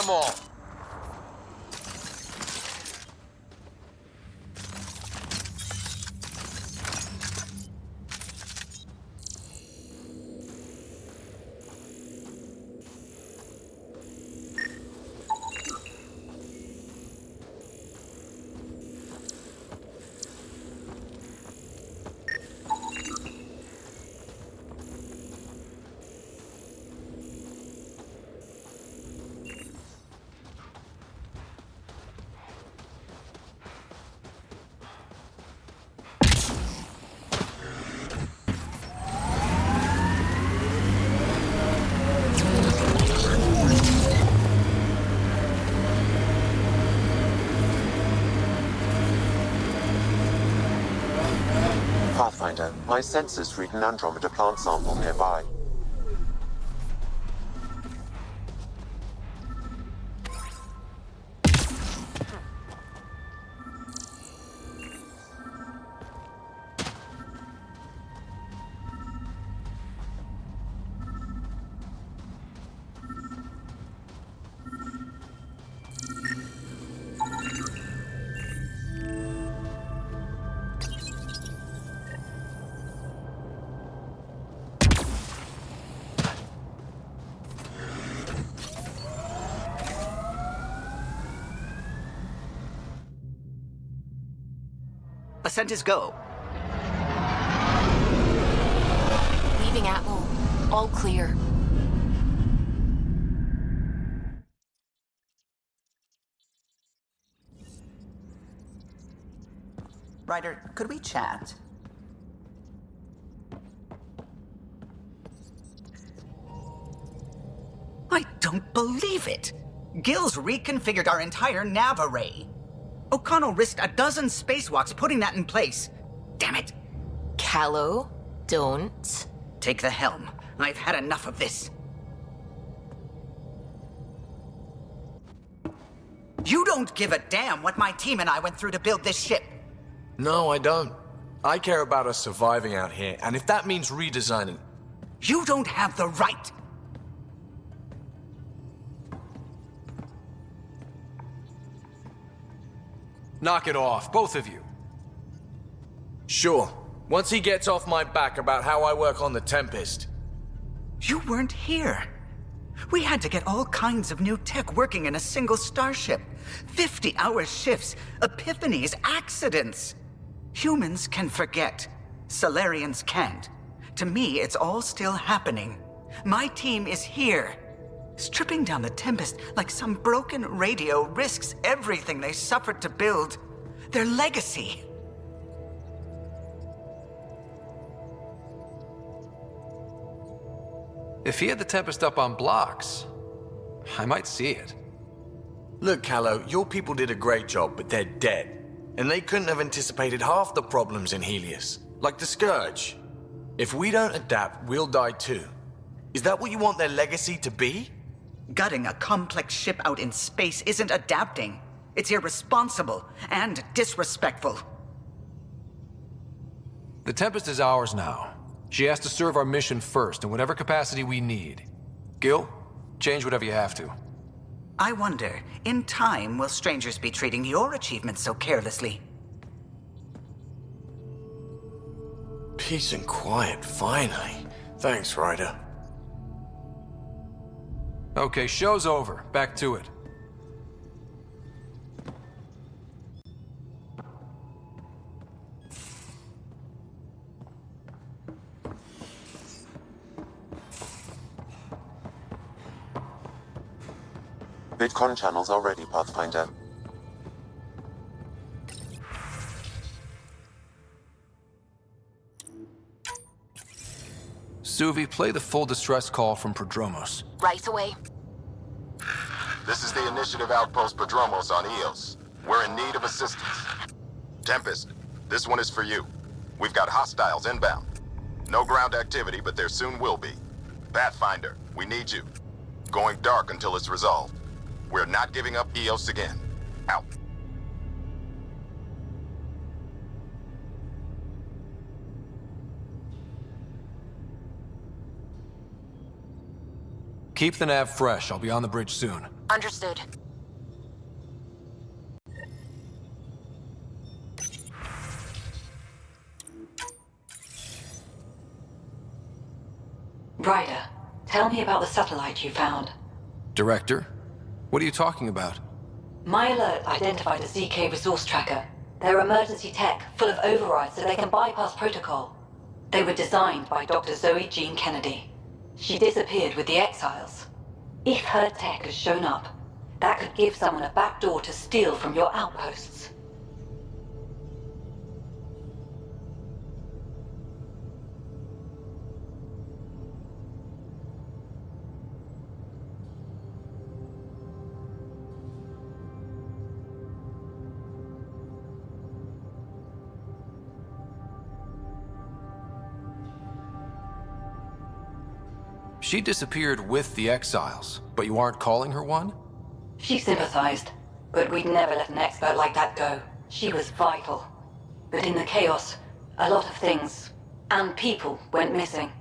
Got them all. Pathfinder, my sensors read an Andromeda plant sample nearby. Ascent is go. Leaving Atmo. All clear. Ryder, could we chat? I don't believe it! Gil's reconfigured our entire nav array. O'Connell risked a dozen spacewalks putting that in place. Damn it. Callow, don't. Take the helm. I've had enough of this. You don't give a damn what my team and I went through to build this ship. No, I don't. I care about us surviving out here, and if that means redesigning... You don't have the right! Knock it off, both of you. Sure. Once he gets off my back about how I work on the Tempest. You weren't here. We had to get all kinds of new tech working in a single starship. 50-hour shifts, epiphanies, accidents. Humans can forget. Solarians can't. To me, it's all still happening. My team is here. Stripping down the Tempest like some broken radio risks everything they suffered to build. Their legacy. If he had the Tempest up on blocks, I might see it. Look, Callow, your people did a great job, but they're dead. And they couldn't have anticipated half the problems in Helios. Like the Scourge. If we don't adapt, we'll die too. Is that what you want their legacy to be? Gutting a complex ship out in space isn't adapting. It's irresponsible and disrespectful. The Tempest is ours now. She has to serve our mission first in whatever capacity we need. Gil, change whatever you have to. I wonder, in time, will strangers be treating your achievements so carelessly? Peace and quiet, finally. Thanks, Ryder. Okay, show's over. Back to it. VidCon channels are ready, Pathfinder. Suvi, play the full distress call from Prodromos. Right away. This is the Initiative Outpost Prodromos on Eos. We're in need of assistance. Tempest, this one is for you. We've got hostiles inbound. No ground activity, but there soon will be. Pathfinder, we need you. Going dark until it's resolved. We're not giving up Eos again. Out. Keep the nav fresh. I'll be on the bridge soon. Understood. Ryder, tell me about the satellite you found. Director? What are you talking about? My alert identified a ZK resource tracker. They're emergency tech, full of overrides so they can bypass protocol. They were designed by Dr. Zoe Jean Kennedy. She disappeared with the Exiles. If her tech has shown up, that could give someone a backdoor to steal from your outposts. She disappeared with the Exiles, but you aren't calling her one? She sympathized, but we'd never let an expert like that go. She was vital. But in the chaos, a lot of things, and people, went missing.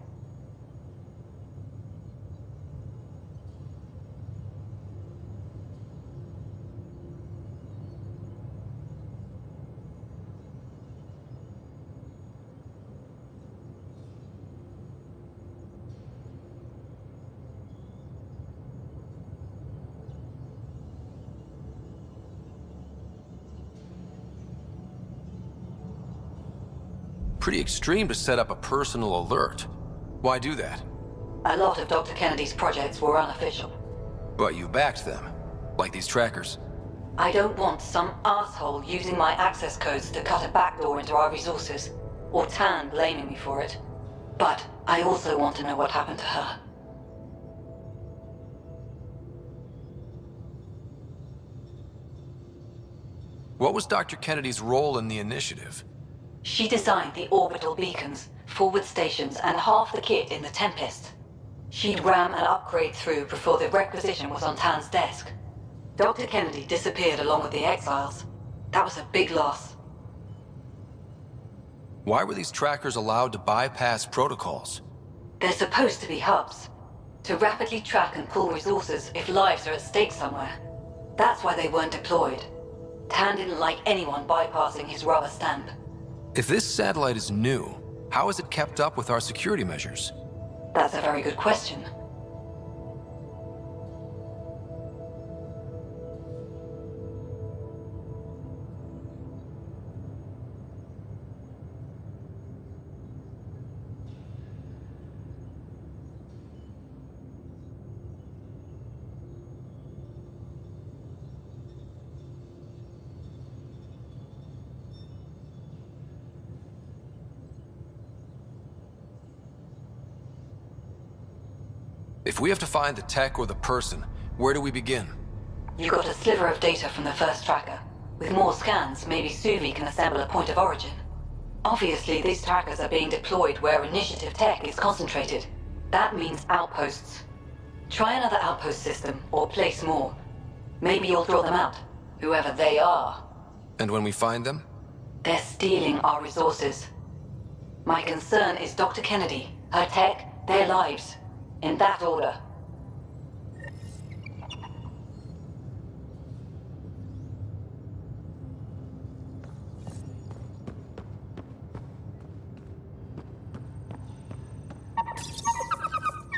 Pretty extreme to set up a personal alert. Why do that? A lot of Dr. Kennedy's projects were unofficial. But you backed them, like these trackers. I don't want some asshole using my access codes to cut a backdoor into our resources, or Tan blaming me for it. But I also want to know what happened to her. What was Dr. Kennedy's role in the initiative? She designed the orbital beacons, forward stations, and half the kit in the Tempest. She'd ram an upgrade through before the requisition was on Tan's desk. Dr. Kennedy disappeared along with the Exiles. That was a big loss. Why were these trackers allowed to bypass protocols? They're supposed to be hubs, to rapidly track and pull resources if lives are at stake somewhere. That's why they weren't deployed. Tan didn't like anyone bypassing his rubber stamp. If this satellite is new, how is it kept up with our security measures? That's a very good question. If we have to find the tech or the person, where do we begin? You got a sliver of data from the first tracker. With more scans, maybe Suvi can assemble a point of origin. Obviously, these trackers are being deployed where initiative tech is concentrated. That means outposts. Try another outpost system, or place more. Maybe you'll draw them out, whoever they are. And when we find them? They're stealing our resources. My concern is Dr. Kennedy, her tech, their lives. In that order.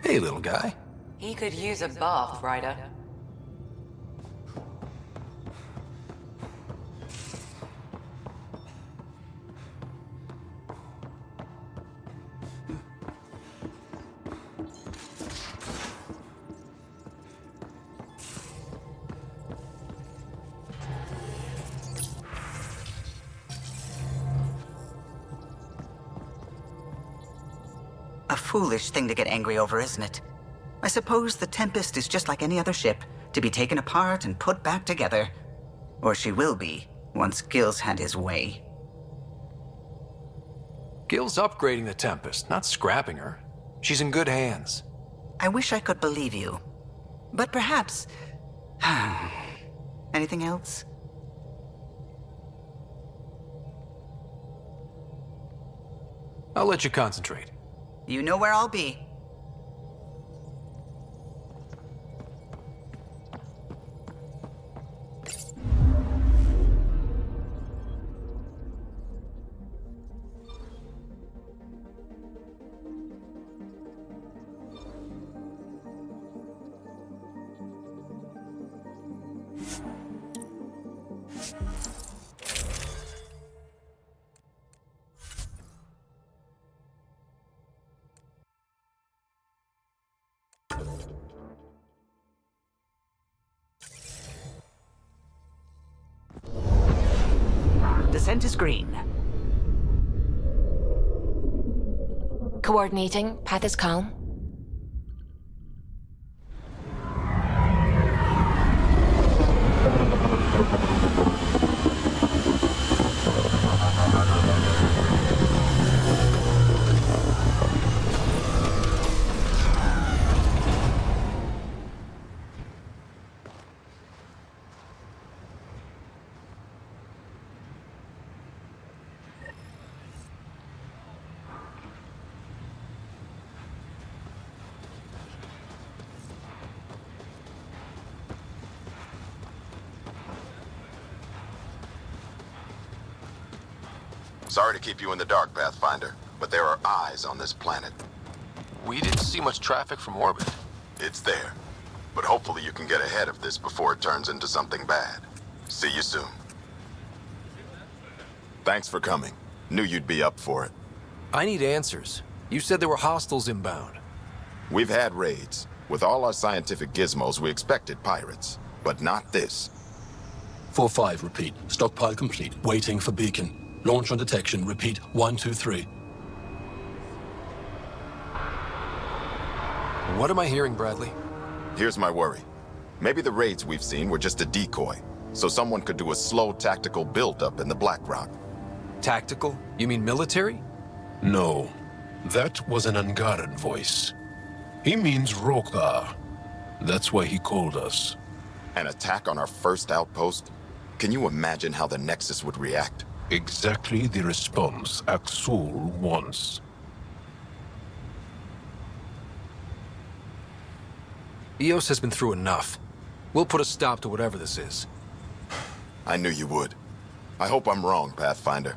Hey, little guy. He could use a bath, Ryder. A foolish thing to get angry over, isn't it? I suppose the Tempest is just like any other ship, to be taken apart and put back together. Or she will be, once Gil's had his way. Gil's upgrading the Tempest, not scrapping her. She's in good hands. I wish I could believe you. But perhaps... Anything else? I'll let you concentrate. You know where I'll be. Descent is green. Coordinating. Path is calm. Sorry to keep you in the dark, Pathfinder, but there are eyes on this planet. We didn't see much traffic from orbit. It's there. But hopefully you can get ahead of this before it turns into something bad. See you soon. Thanks for coming. Knew you'd be up for it. I need answers. You said there were hostiles inbound. We've had raids. With all our scientific gizmos, we expected pirates. But not this. 4-5, repeat. Stockpile complete. Waiting for beacon. Launch on detection. Repeat. 1, 2, 3. What am I hearing, Bradley? Here's my worry. Maybe the raids we've seen were just a decoy, so someone could do a slow tactical buildup in the Black Rock. Tactical? You mean military? No. That was an Angaran voice. He means Rokar. That's why he called us. An attack on our first outpost? Can you imagine how the Nexus would react? Exactly the response Axul wants. EOS has been through enough. We'll put a stop to whatever this is. I knew you would. I hope I'm wrong, Pathfinder.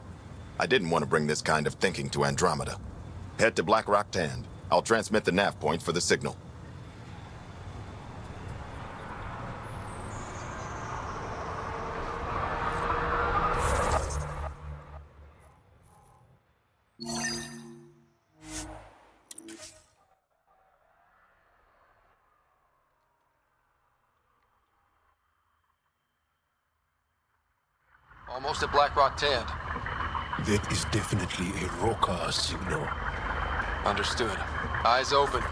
I didn't want to bring this kind of thinking to Andromeda. Head to Black Rock Tand. I'll transmit the nav point for the signal. Almost at Black Rock Tand. That is definitely a Rokar signal. Understood. Eyes open.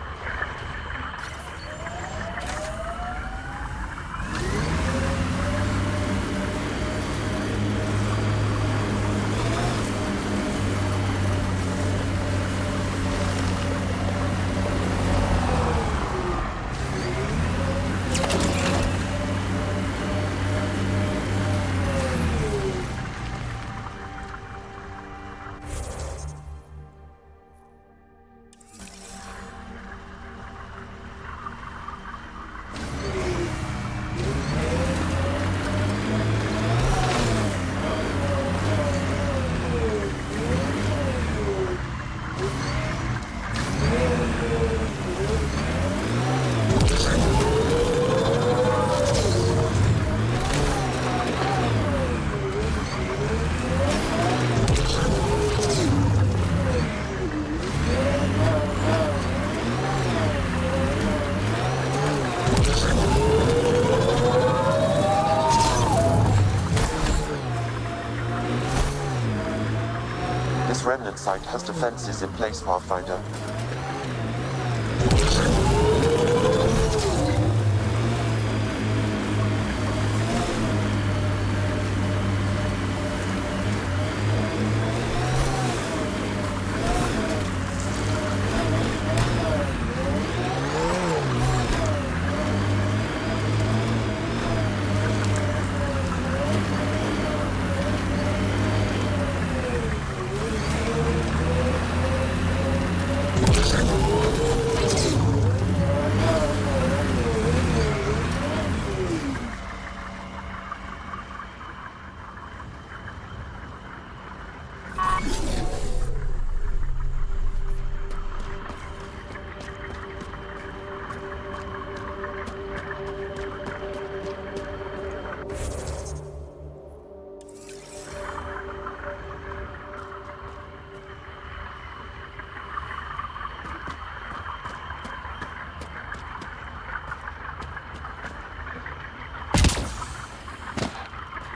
This remnant site has defenses in place, Pathfinder.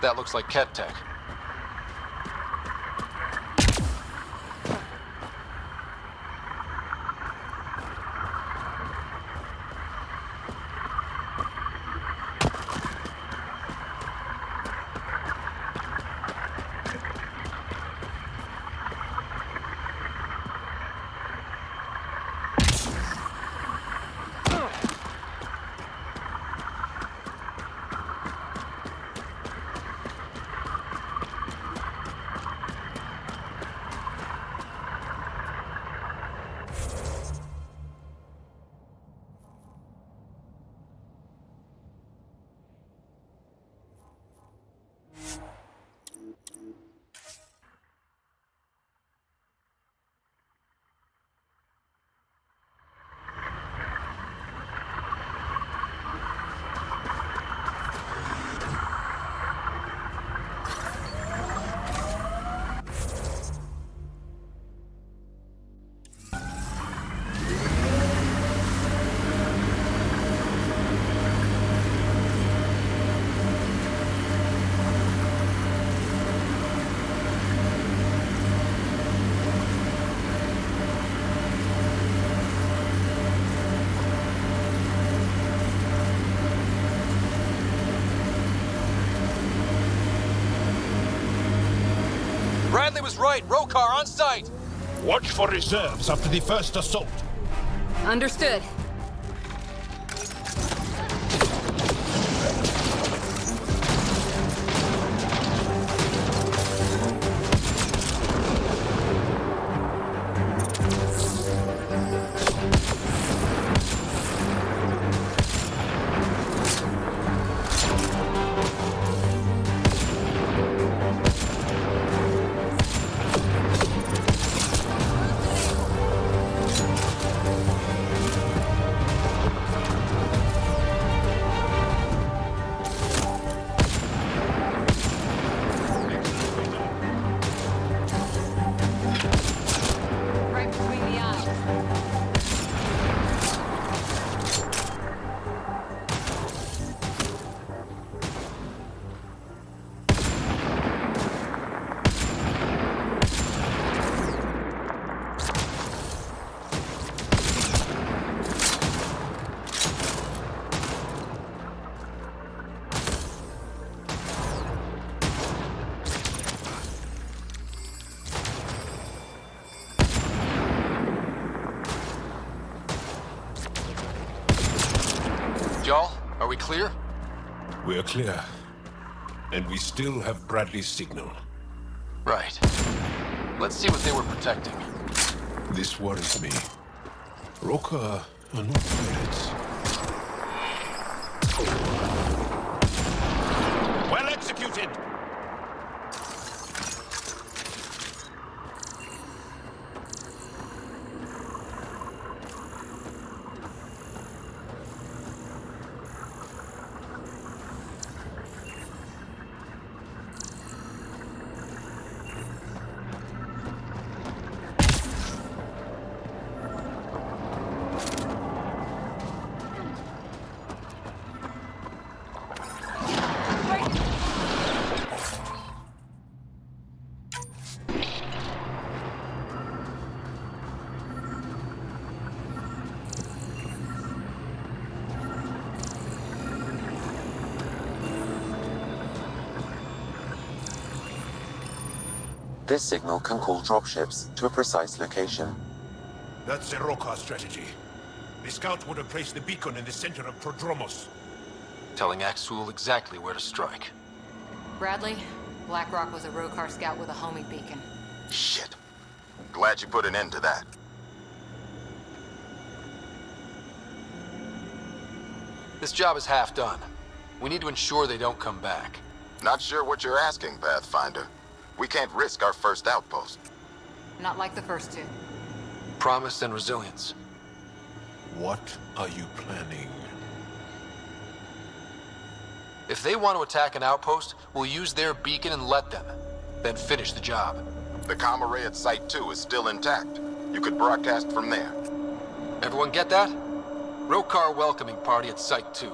That looks like Ket Tech. Bradley was right. Rokar on site. Watch for reserves after the first assault. Understood. Y'all, are we clear? We're clear. And we still have Bradley's signal. Right. Let's see what they were protecting. This worries me. Roka are not pirates. Well executed! This signal can call dropships to a precise location. That's the Roka strategy. The scout would have placed the beacon in the center of Prodromos. Telling Axul exactly where to strike. Bradley, Blackrock was a Rokar scout with a homing beacon. Shit. Glad you put an end to that. This job is half done. We need to ensure they don't come back. Not sure what you're asking, Pathfinder. We can't risk our first outpost. Not like the first two. Promise and resilience. What are you planning? If they want to attack an outpost, we'll use their beacon and let them. Then finish the job. The comm array at Site 2 is still intact. You could broadcast from there. Everyone get that? Rokar welcoming party at Site 2.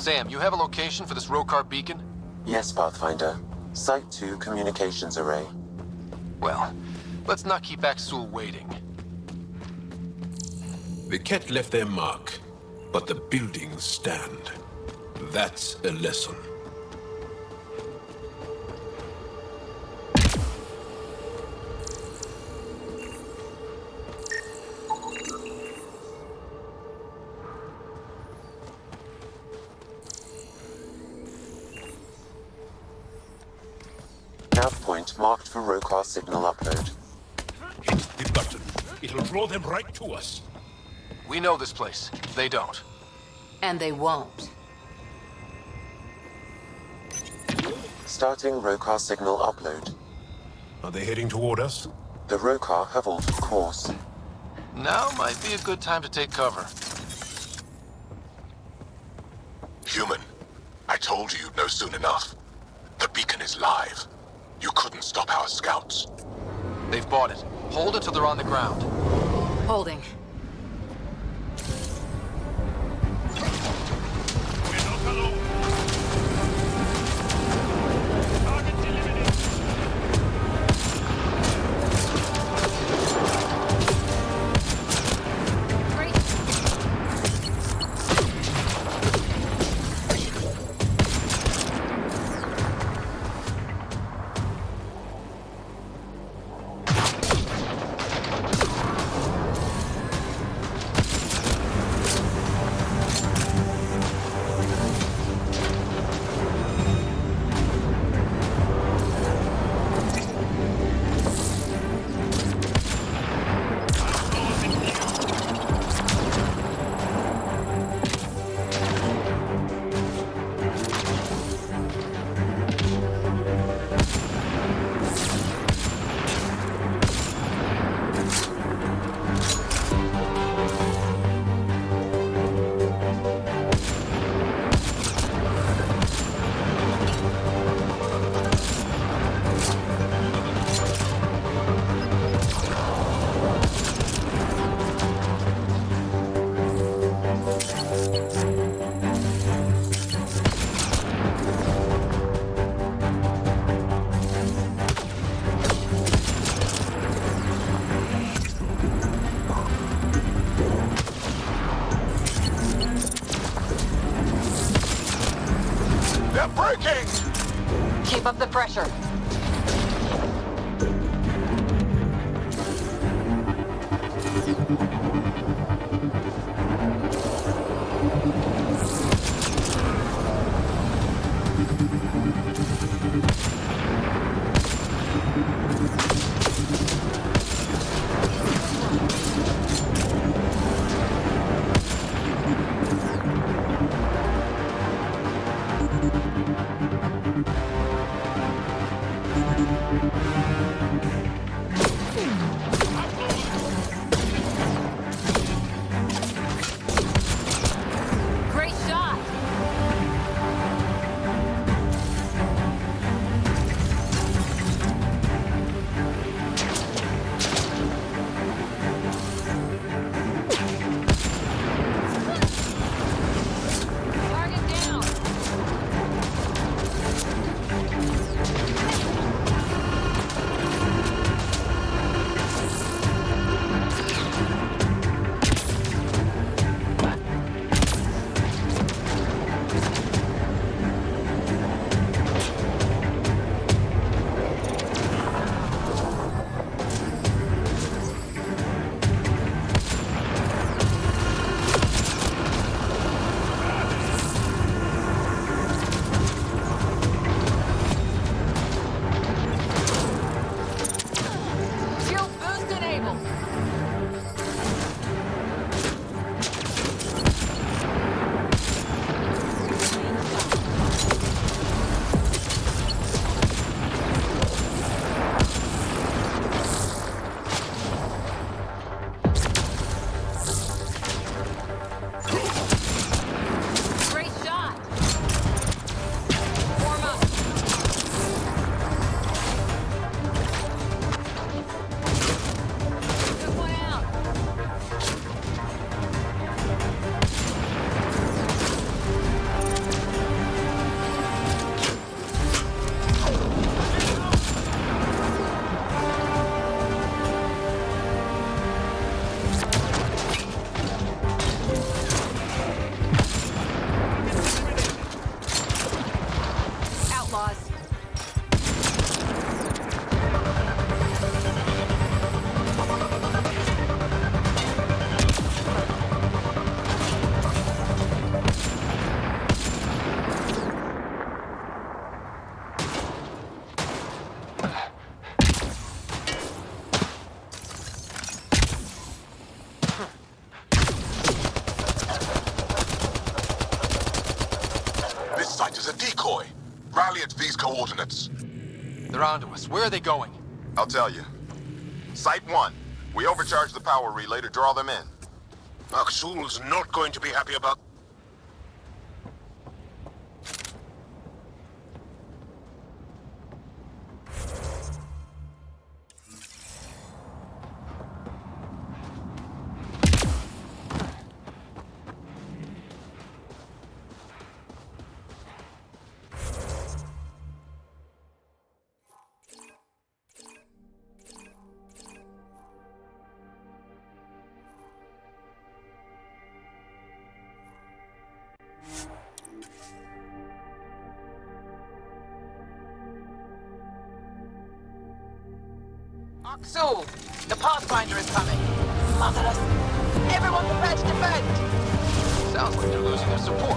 Sam, you have a location for this Rokar beacon? Yes, Pathfinder. Site 2 communications array. Well, let's not keep Axul waiting. The Ket left their mark, but the buildings stand. That's a lesson. Nav point marked for Rokar signal upload. Hit the button. It'll draw them right to us. We know this place. They don't. And they won't. Starting Rokar signal upload. Are they heading toward us? The Rokar have altered course. Now might be a good time to take cover. Human, I told you you'd know soon enough. The beacon is live. You couldn't stop our scouts. They've bought it. Hold it till they're on the ground. Holding. They're breaking! Keep up the pressure. There's a decoy. Rally at these coordinates. They're onto us. Where are they going? I'll tell you. Site 1. We overcharge the power relay to draw them in. Aksul's not going to be happy about... Aksul, the Pathfinder is coming. Motherless. Everyone prepared to defend. Sounds like they're losing their support.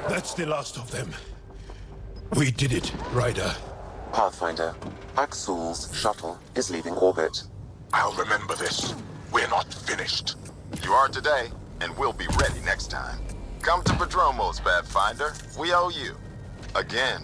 That's the last of them. We did it, Ryder. Pathfinder, Aksul's shuttle is leaving orbit. I'll remember this. We're not finished. You are today, and we'll be ready next time. Come to Prodromos, Pathfinder. We owe you. Again.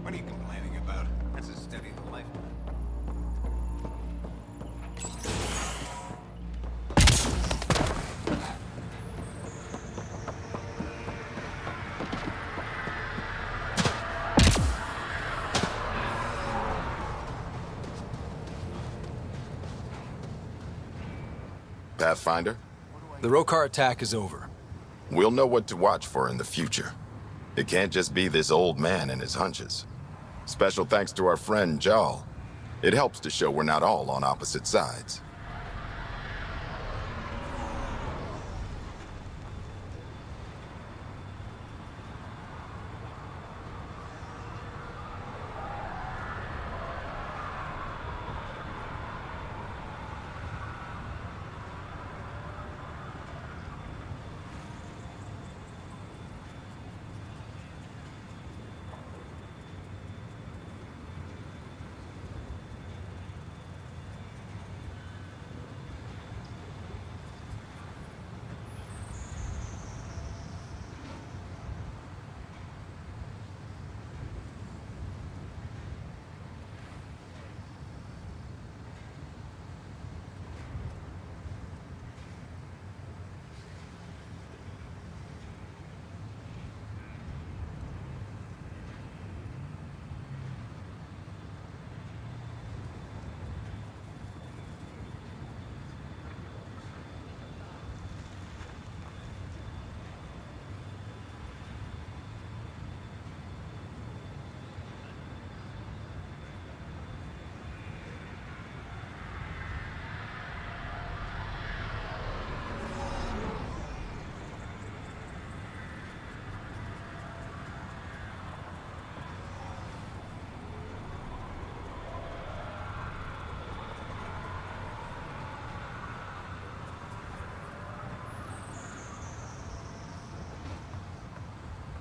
What are you complaining about? That's a steady life. Pathfinder? The Rokar attack is over. We'll know what to watch for in the future. It can't just be this old man and his hunches. Special thanks to our friend Jal. It helps to show we're not all on opposite sides.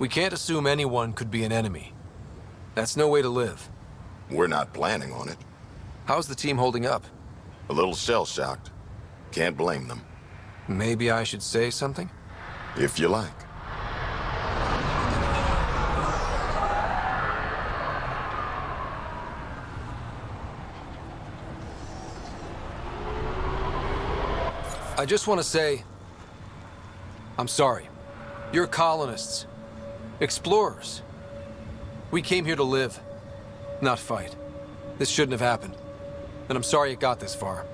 We can't assume anyone could be an enemy. That's no way to live. We're not planning on it. How's the team holding up? A little shell-shocked. Can't blame them. Maybe I should say something? If you like. I just want to say, I'm sorry. You're colonists. Explorers. We came here to live, not fight. This shouldn't have happened. And I'm sorry it got this far.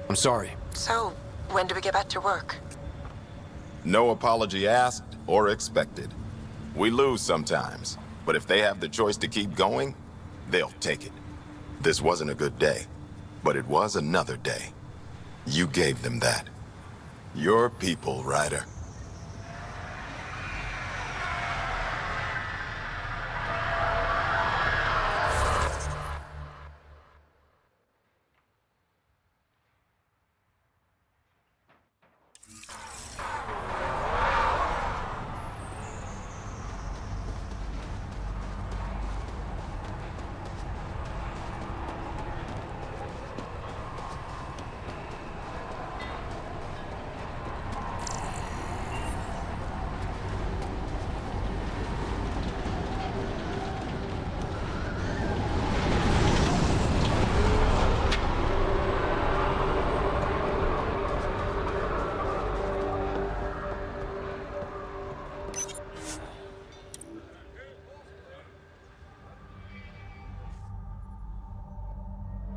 I'm sorry. So, when do we get back to work? No apology asked or expected. We lose sometimes, but if they have the choice to keep going, they'll take it. This wasn't a good day, but it was another day. You gave them that. Your people, Ryder.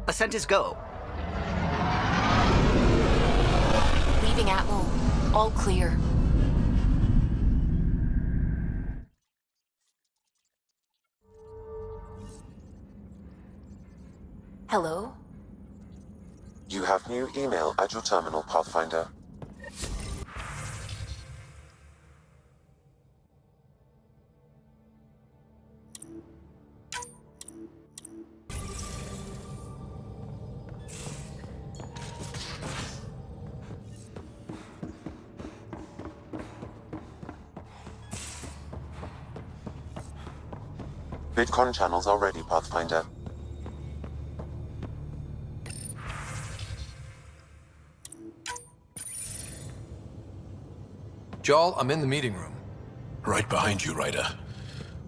Ascent is go. Leaving Atmo. All clear. Hello? You have new email at your terminal, Pathfinder. Bitcoin channels are ready, Pathfinder. Jarl, I'm in the meeting room. Right behind you, Ryder.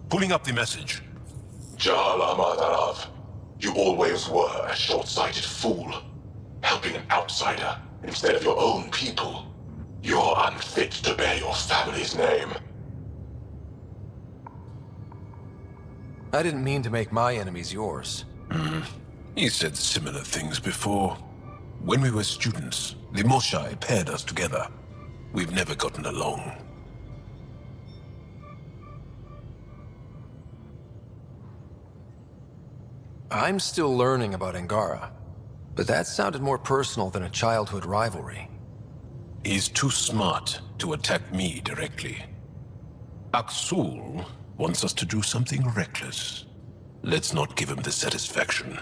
Pulling up the message. Jarl Amadarav, you always were a short-sighted fool. Helping an outsider instead of your own people. You're unfit to bear your family's name. I didn't mean to make my enemies yours. He said similar things before. When we were students, the Moshai paired us together. We've never gotten along. I'm still learning about Angara, but that sounded more personal than a childhood rivalry. He's too smart to attack me directly. Aksul wants us to do something reckless. Let's not give him the satisfaction.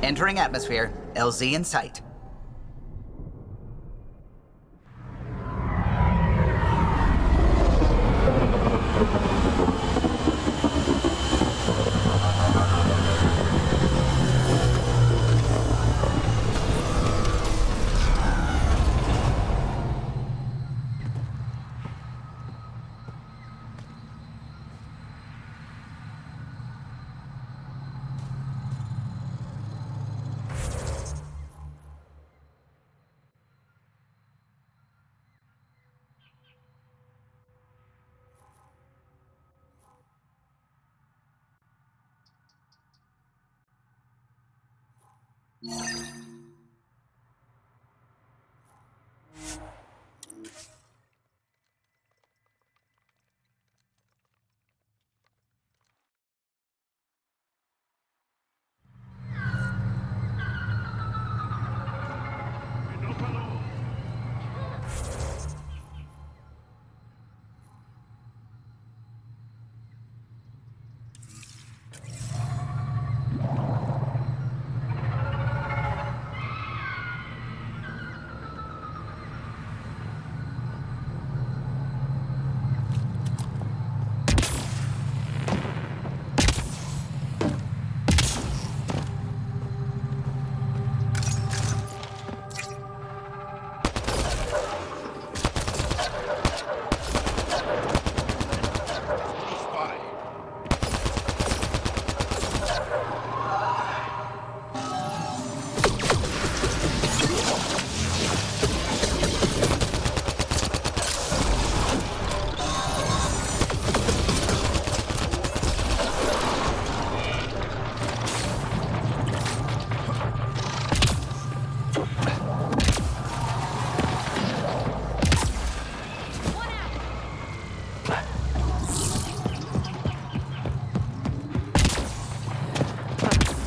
Entering atmosphere. LZ in sight.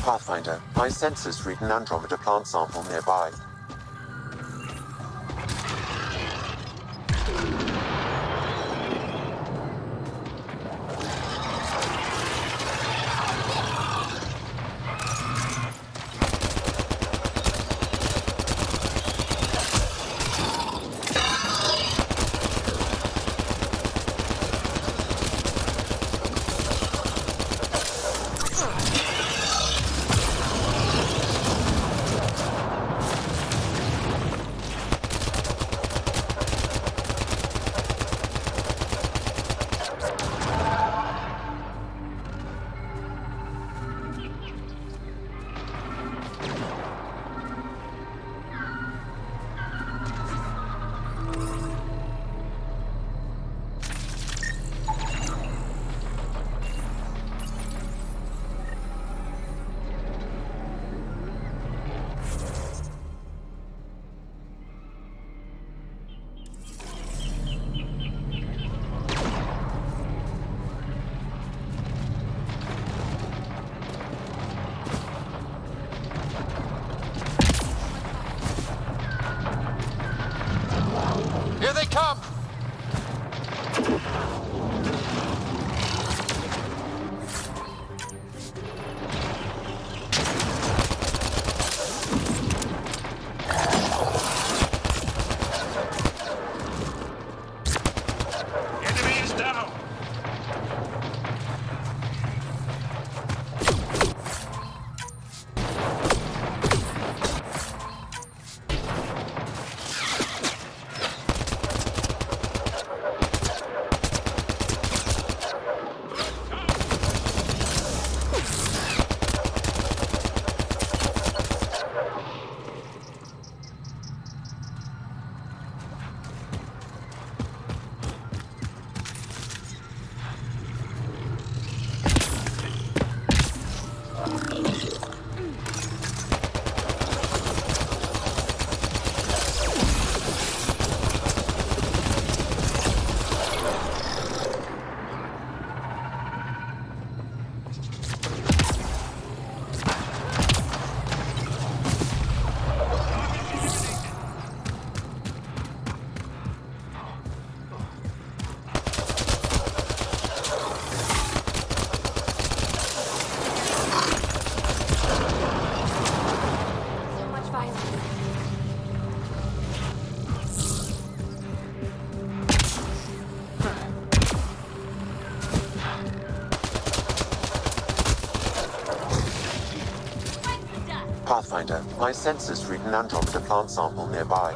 Pathfinder, my sensors read an Andromeda plant sample nearby. Pathfinder. My sensors read an Andromeda plant sample nearby.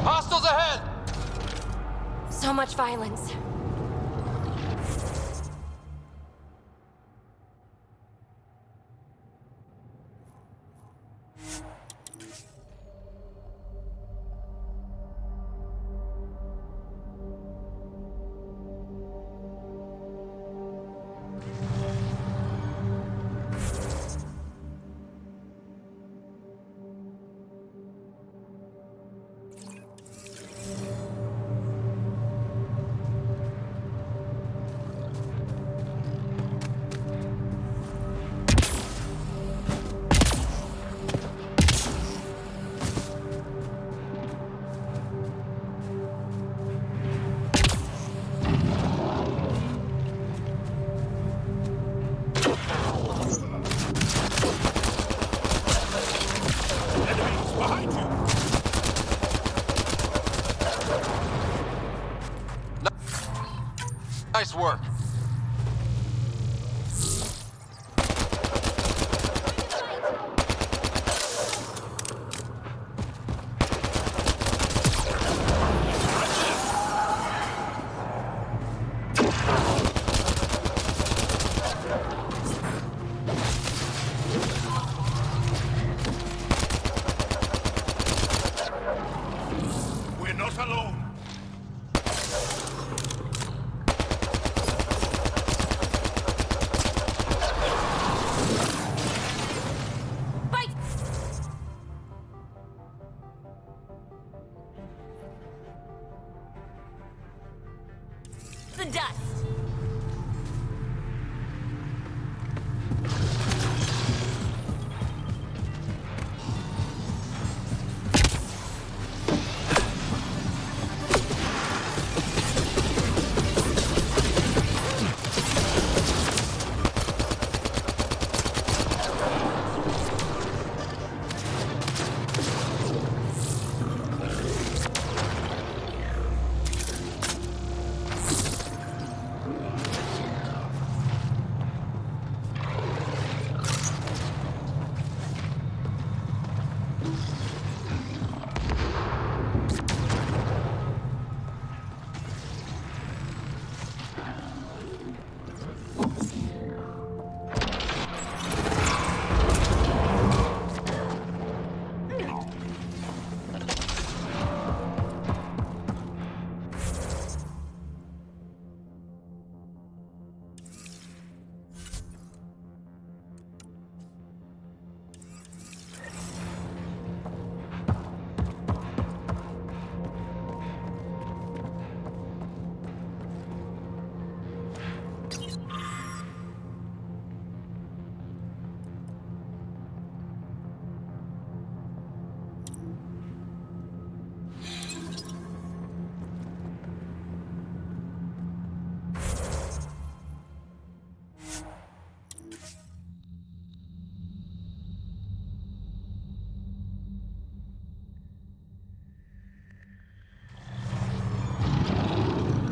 Hostiles ahead! So much violence. Nice work. We're not alone. The dust.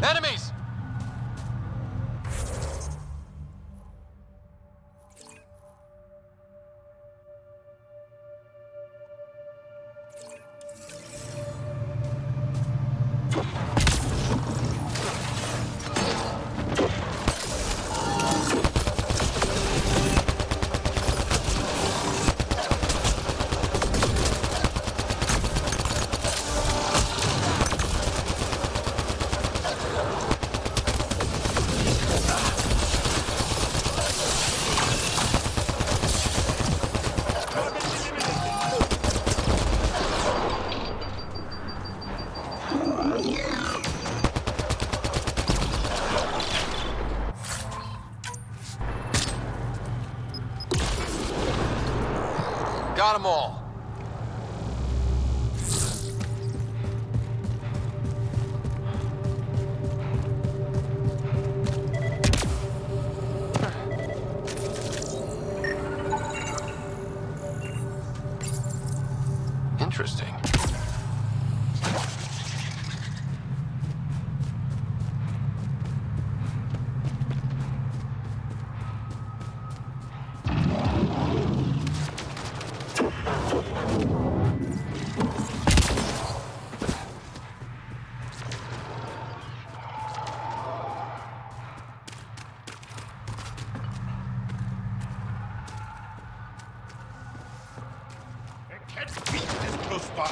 Enemies! Got them all. Interesting. Can't beat this close by.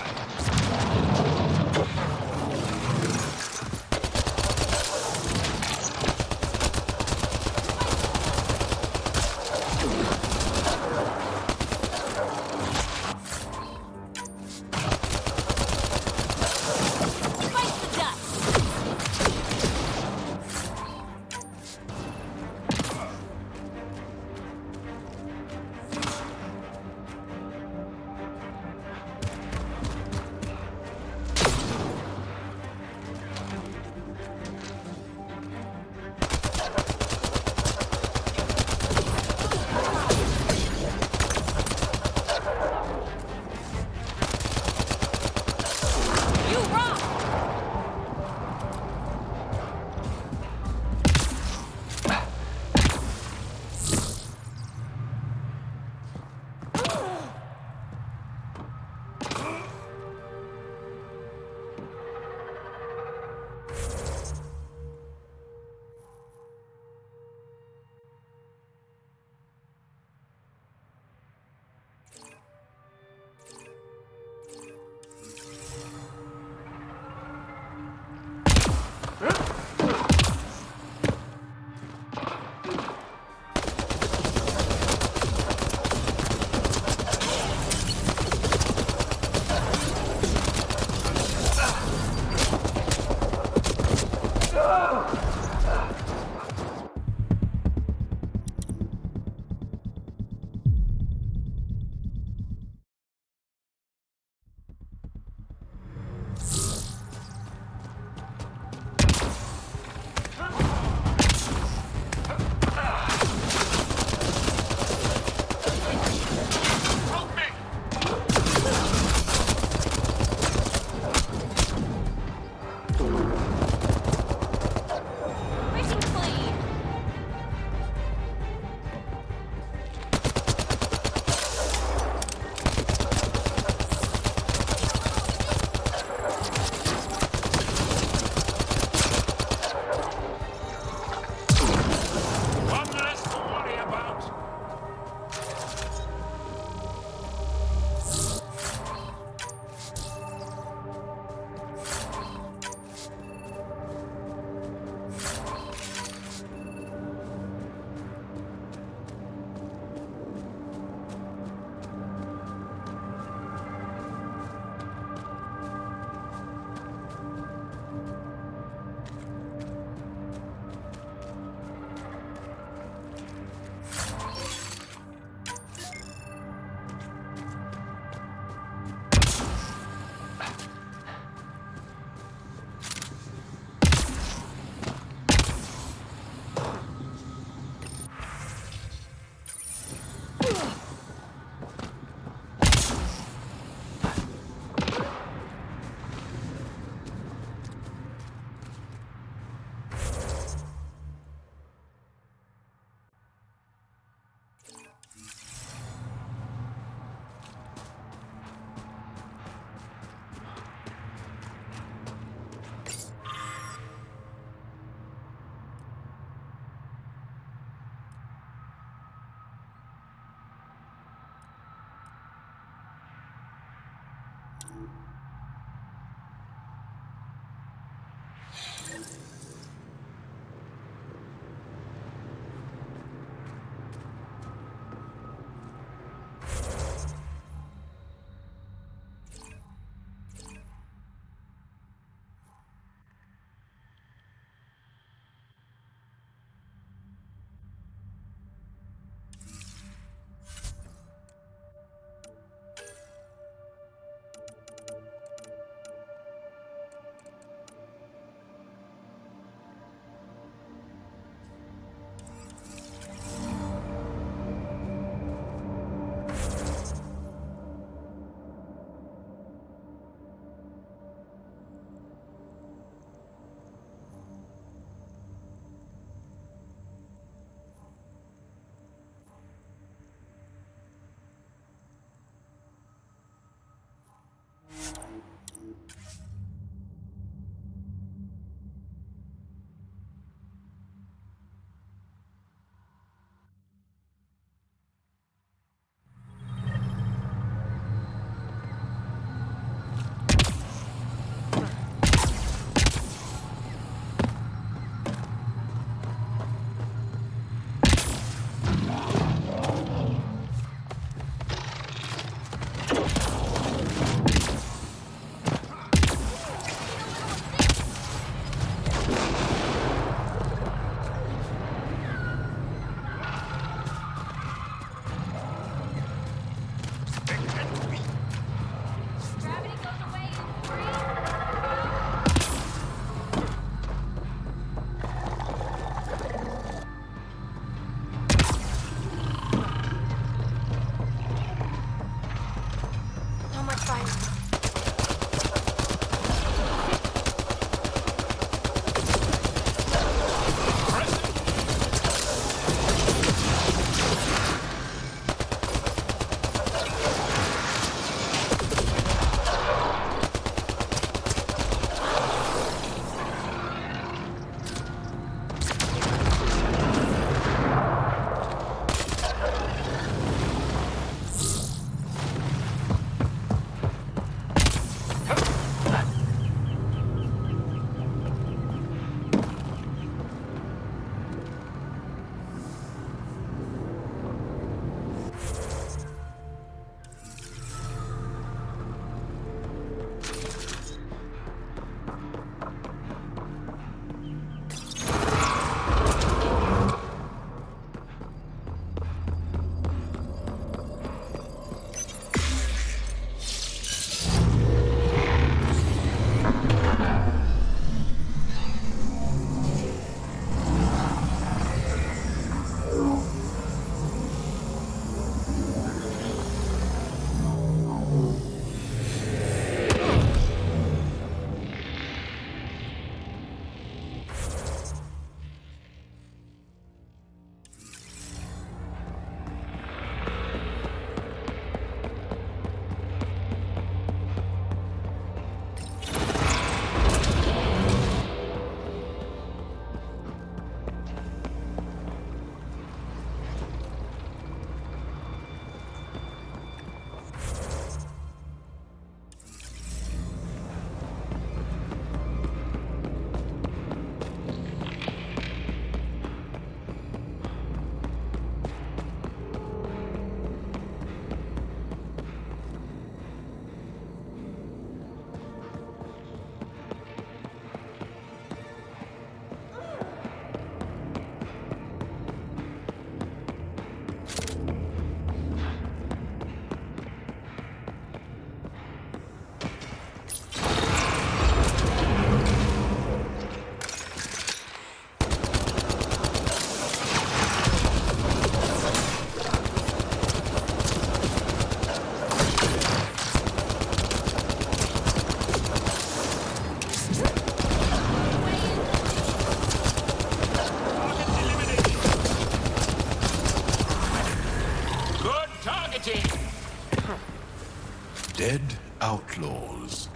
Dead outlaws.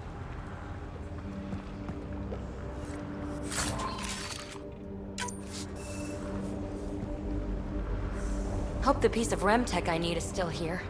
Hope the piece of Remtech I need is still here.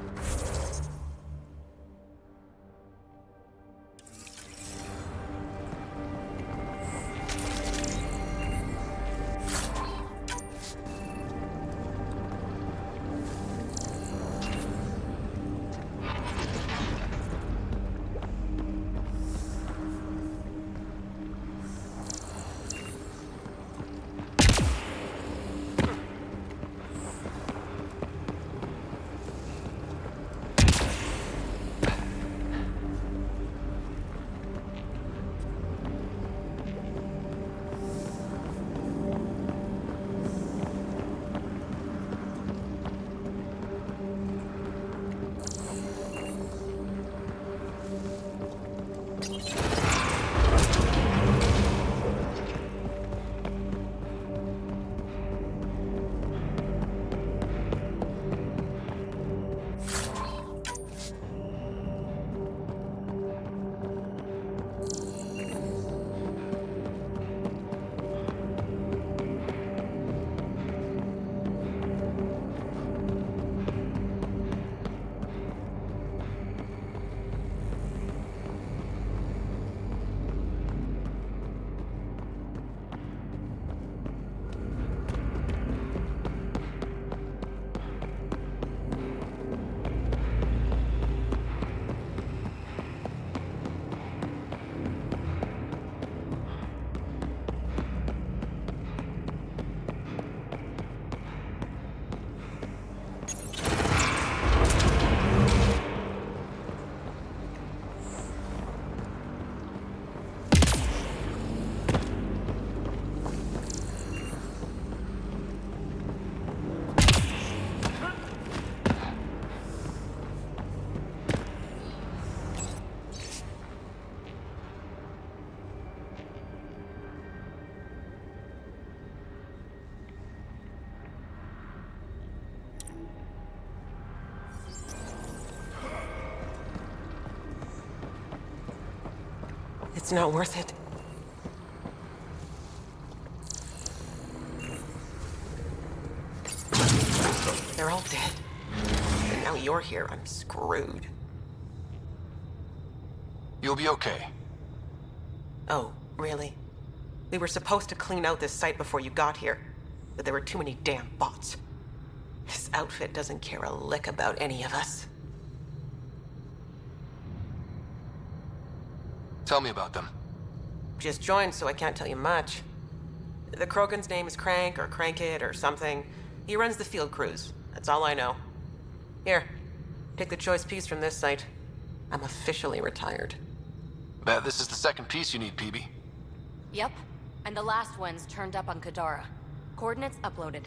It's not worth it. They're all dead. And now you're here. I'm screwed. You'll be okay. Oh, really? We were supposed to clean out this site before you got here, but there were too many damn bots. This outfit doesn't care a lick about any of us. Tell me about them. Just joined, so I can't tell you much. The Krogan's name is Crank, or Crankit, or something. He runs the field crews. That's all I know. Here, pick the choice piece from this site. I'm officially retired. Bet this is the second piece you need, PB. Yep, and the last one's turned up on Kadara. Coordinates uploaded.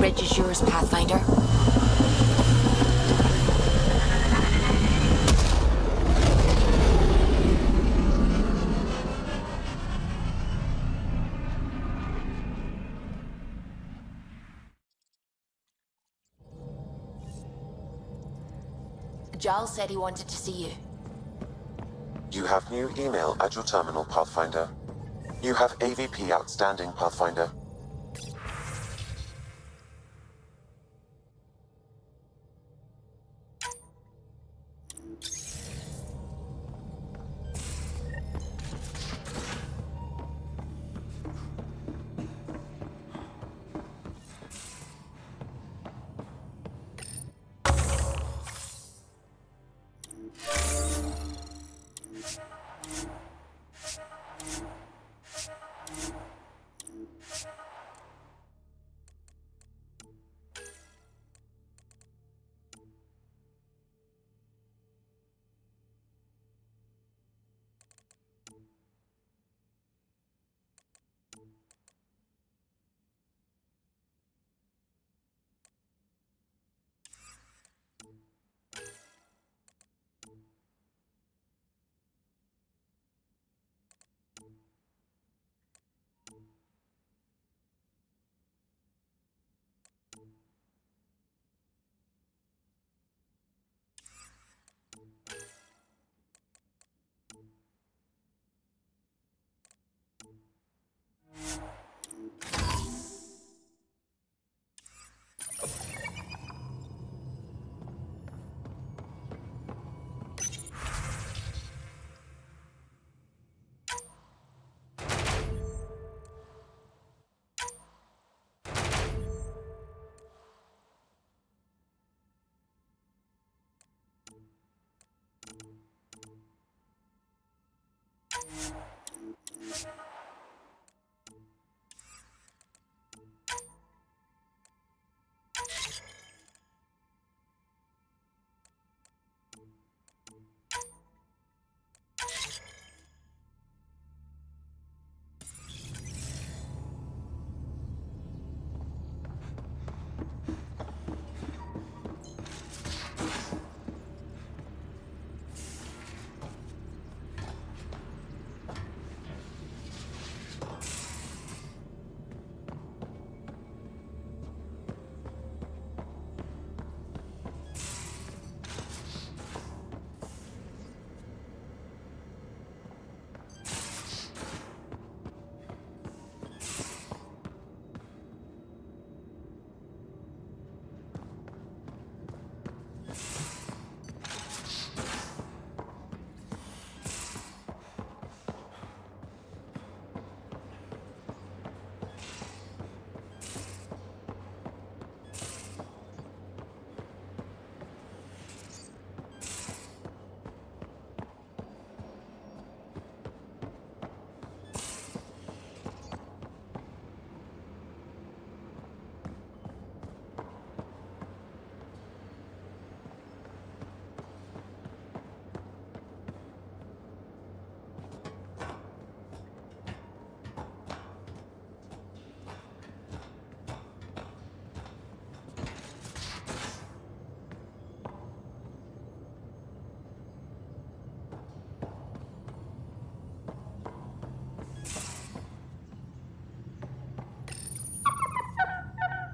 bridge is yours, Pathfinder. Giles said he wanted to see you. You have new email at your terminal, Pathfinder. You have AVP outstanding, Pathfinder.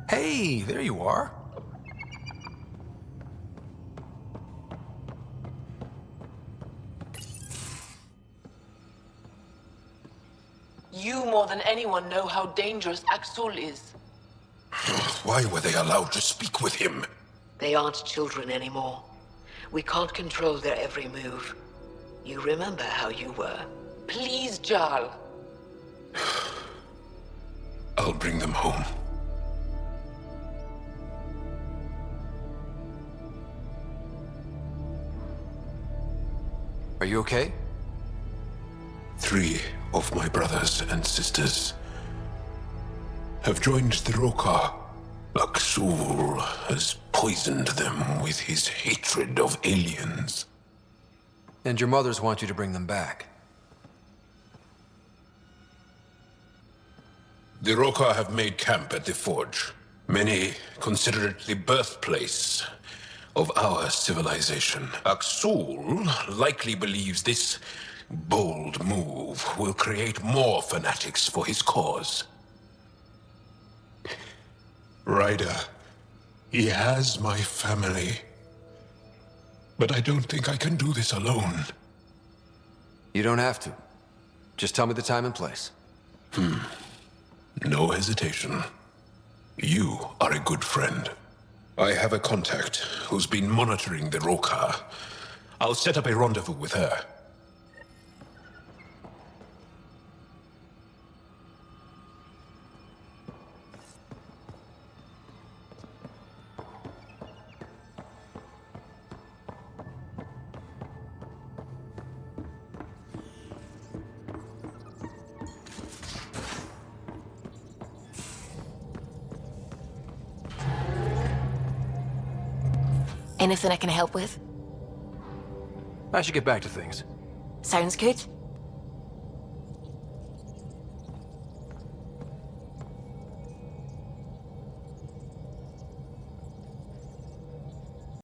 Hey, there you are. You more than anyone know how dangerous Axul is. Why were they allowed to speak with him? They aren't children anymore. We can't control their every move. You remember how you were. Please, Jarl. I'll bring them home. Are you okay? 3 of my brothers and sisters have joined the Roka. Axul has poisoned them with his hatred of aliens. And your mothers want you to bring them back. The Roka have made camp at the forge. Many consider it the birthplace of our civilization. Aksul likely believes this bold move will create more fanatics for his cause. Ryder, he has my family. But I don't think I can do this alone. You don't have to. Just tell me the time and place. No hesitation. You are a good friend. I have a contact who's been monitoring the Roka. I'll set up a rendezvous with her. Anything I can help with? I should get back to things. Sounds good.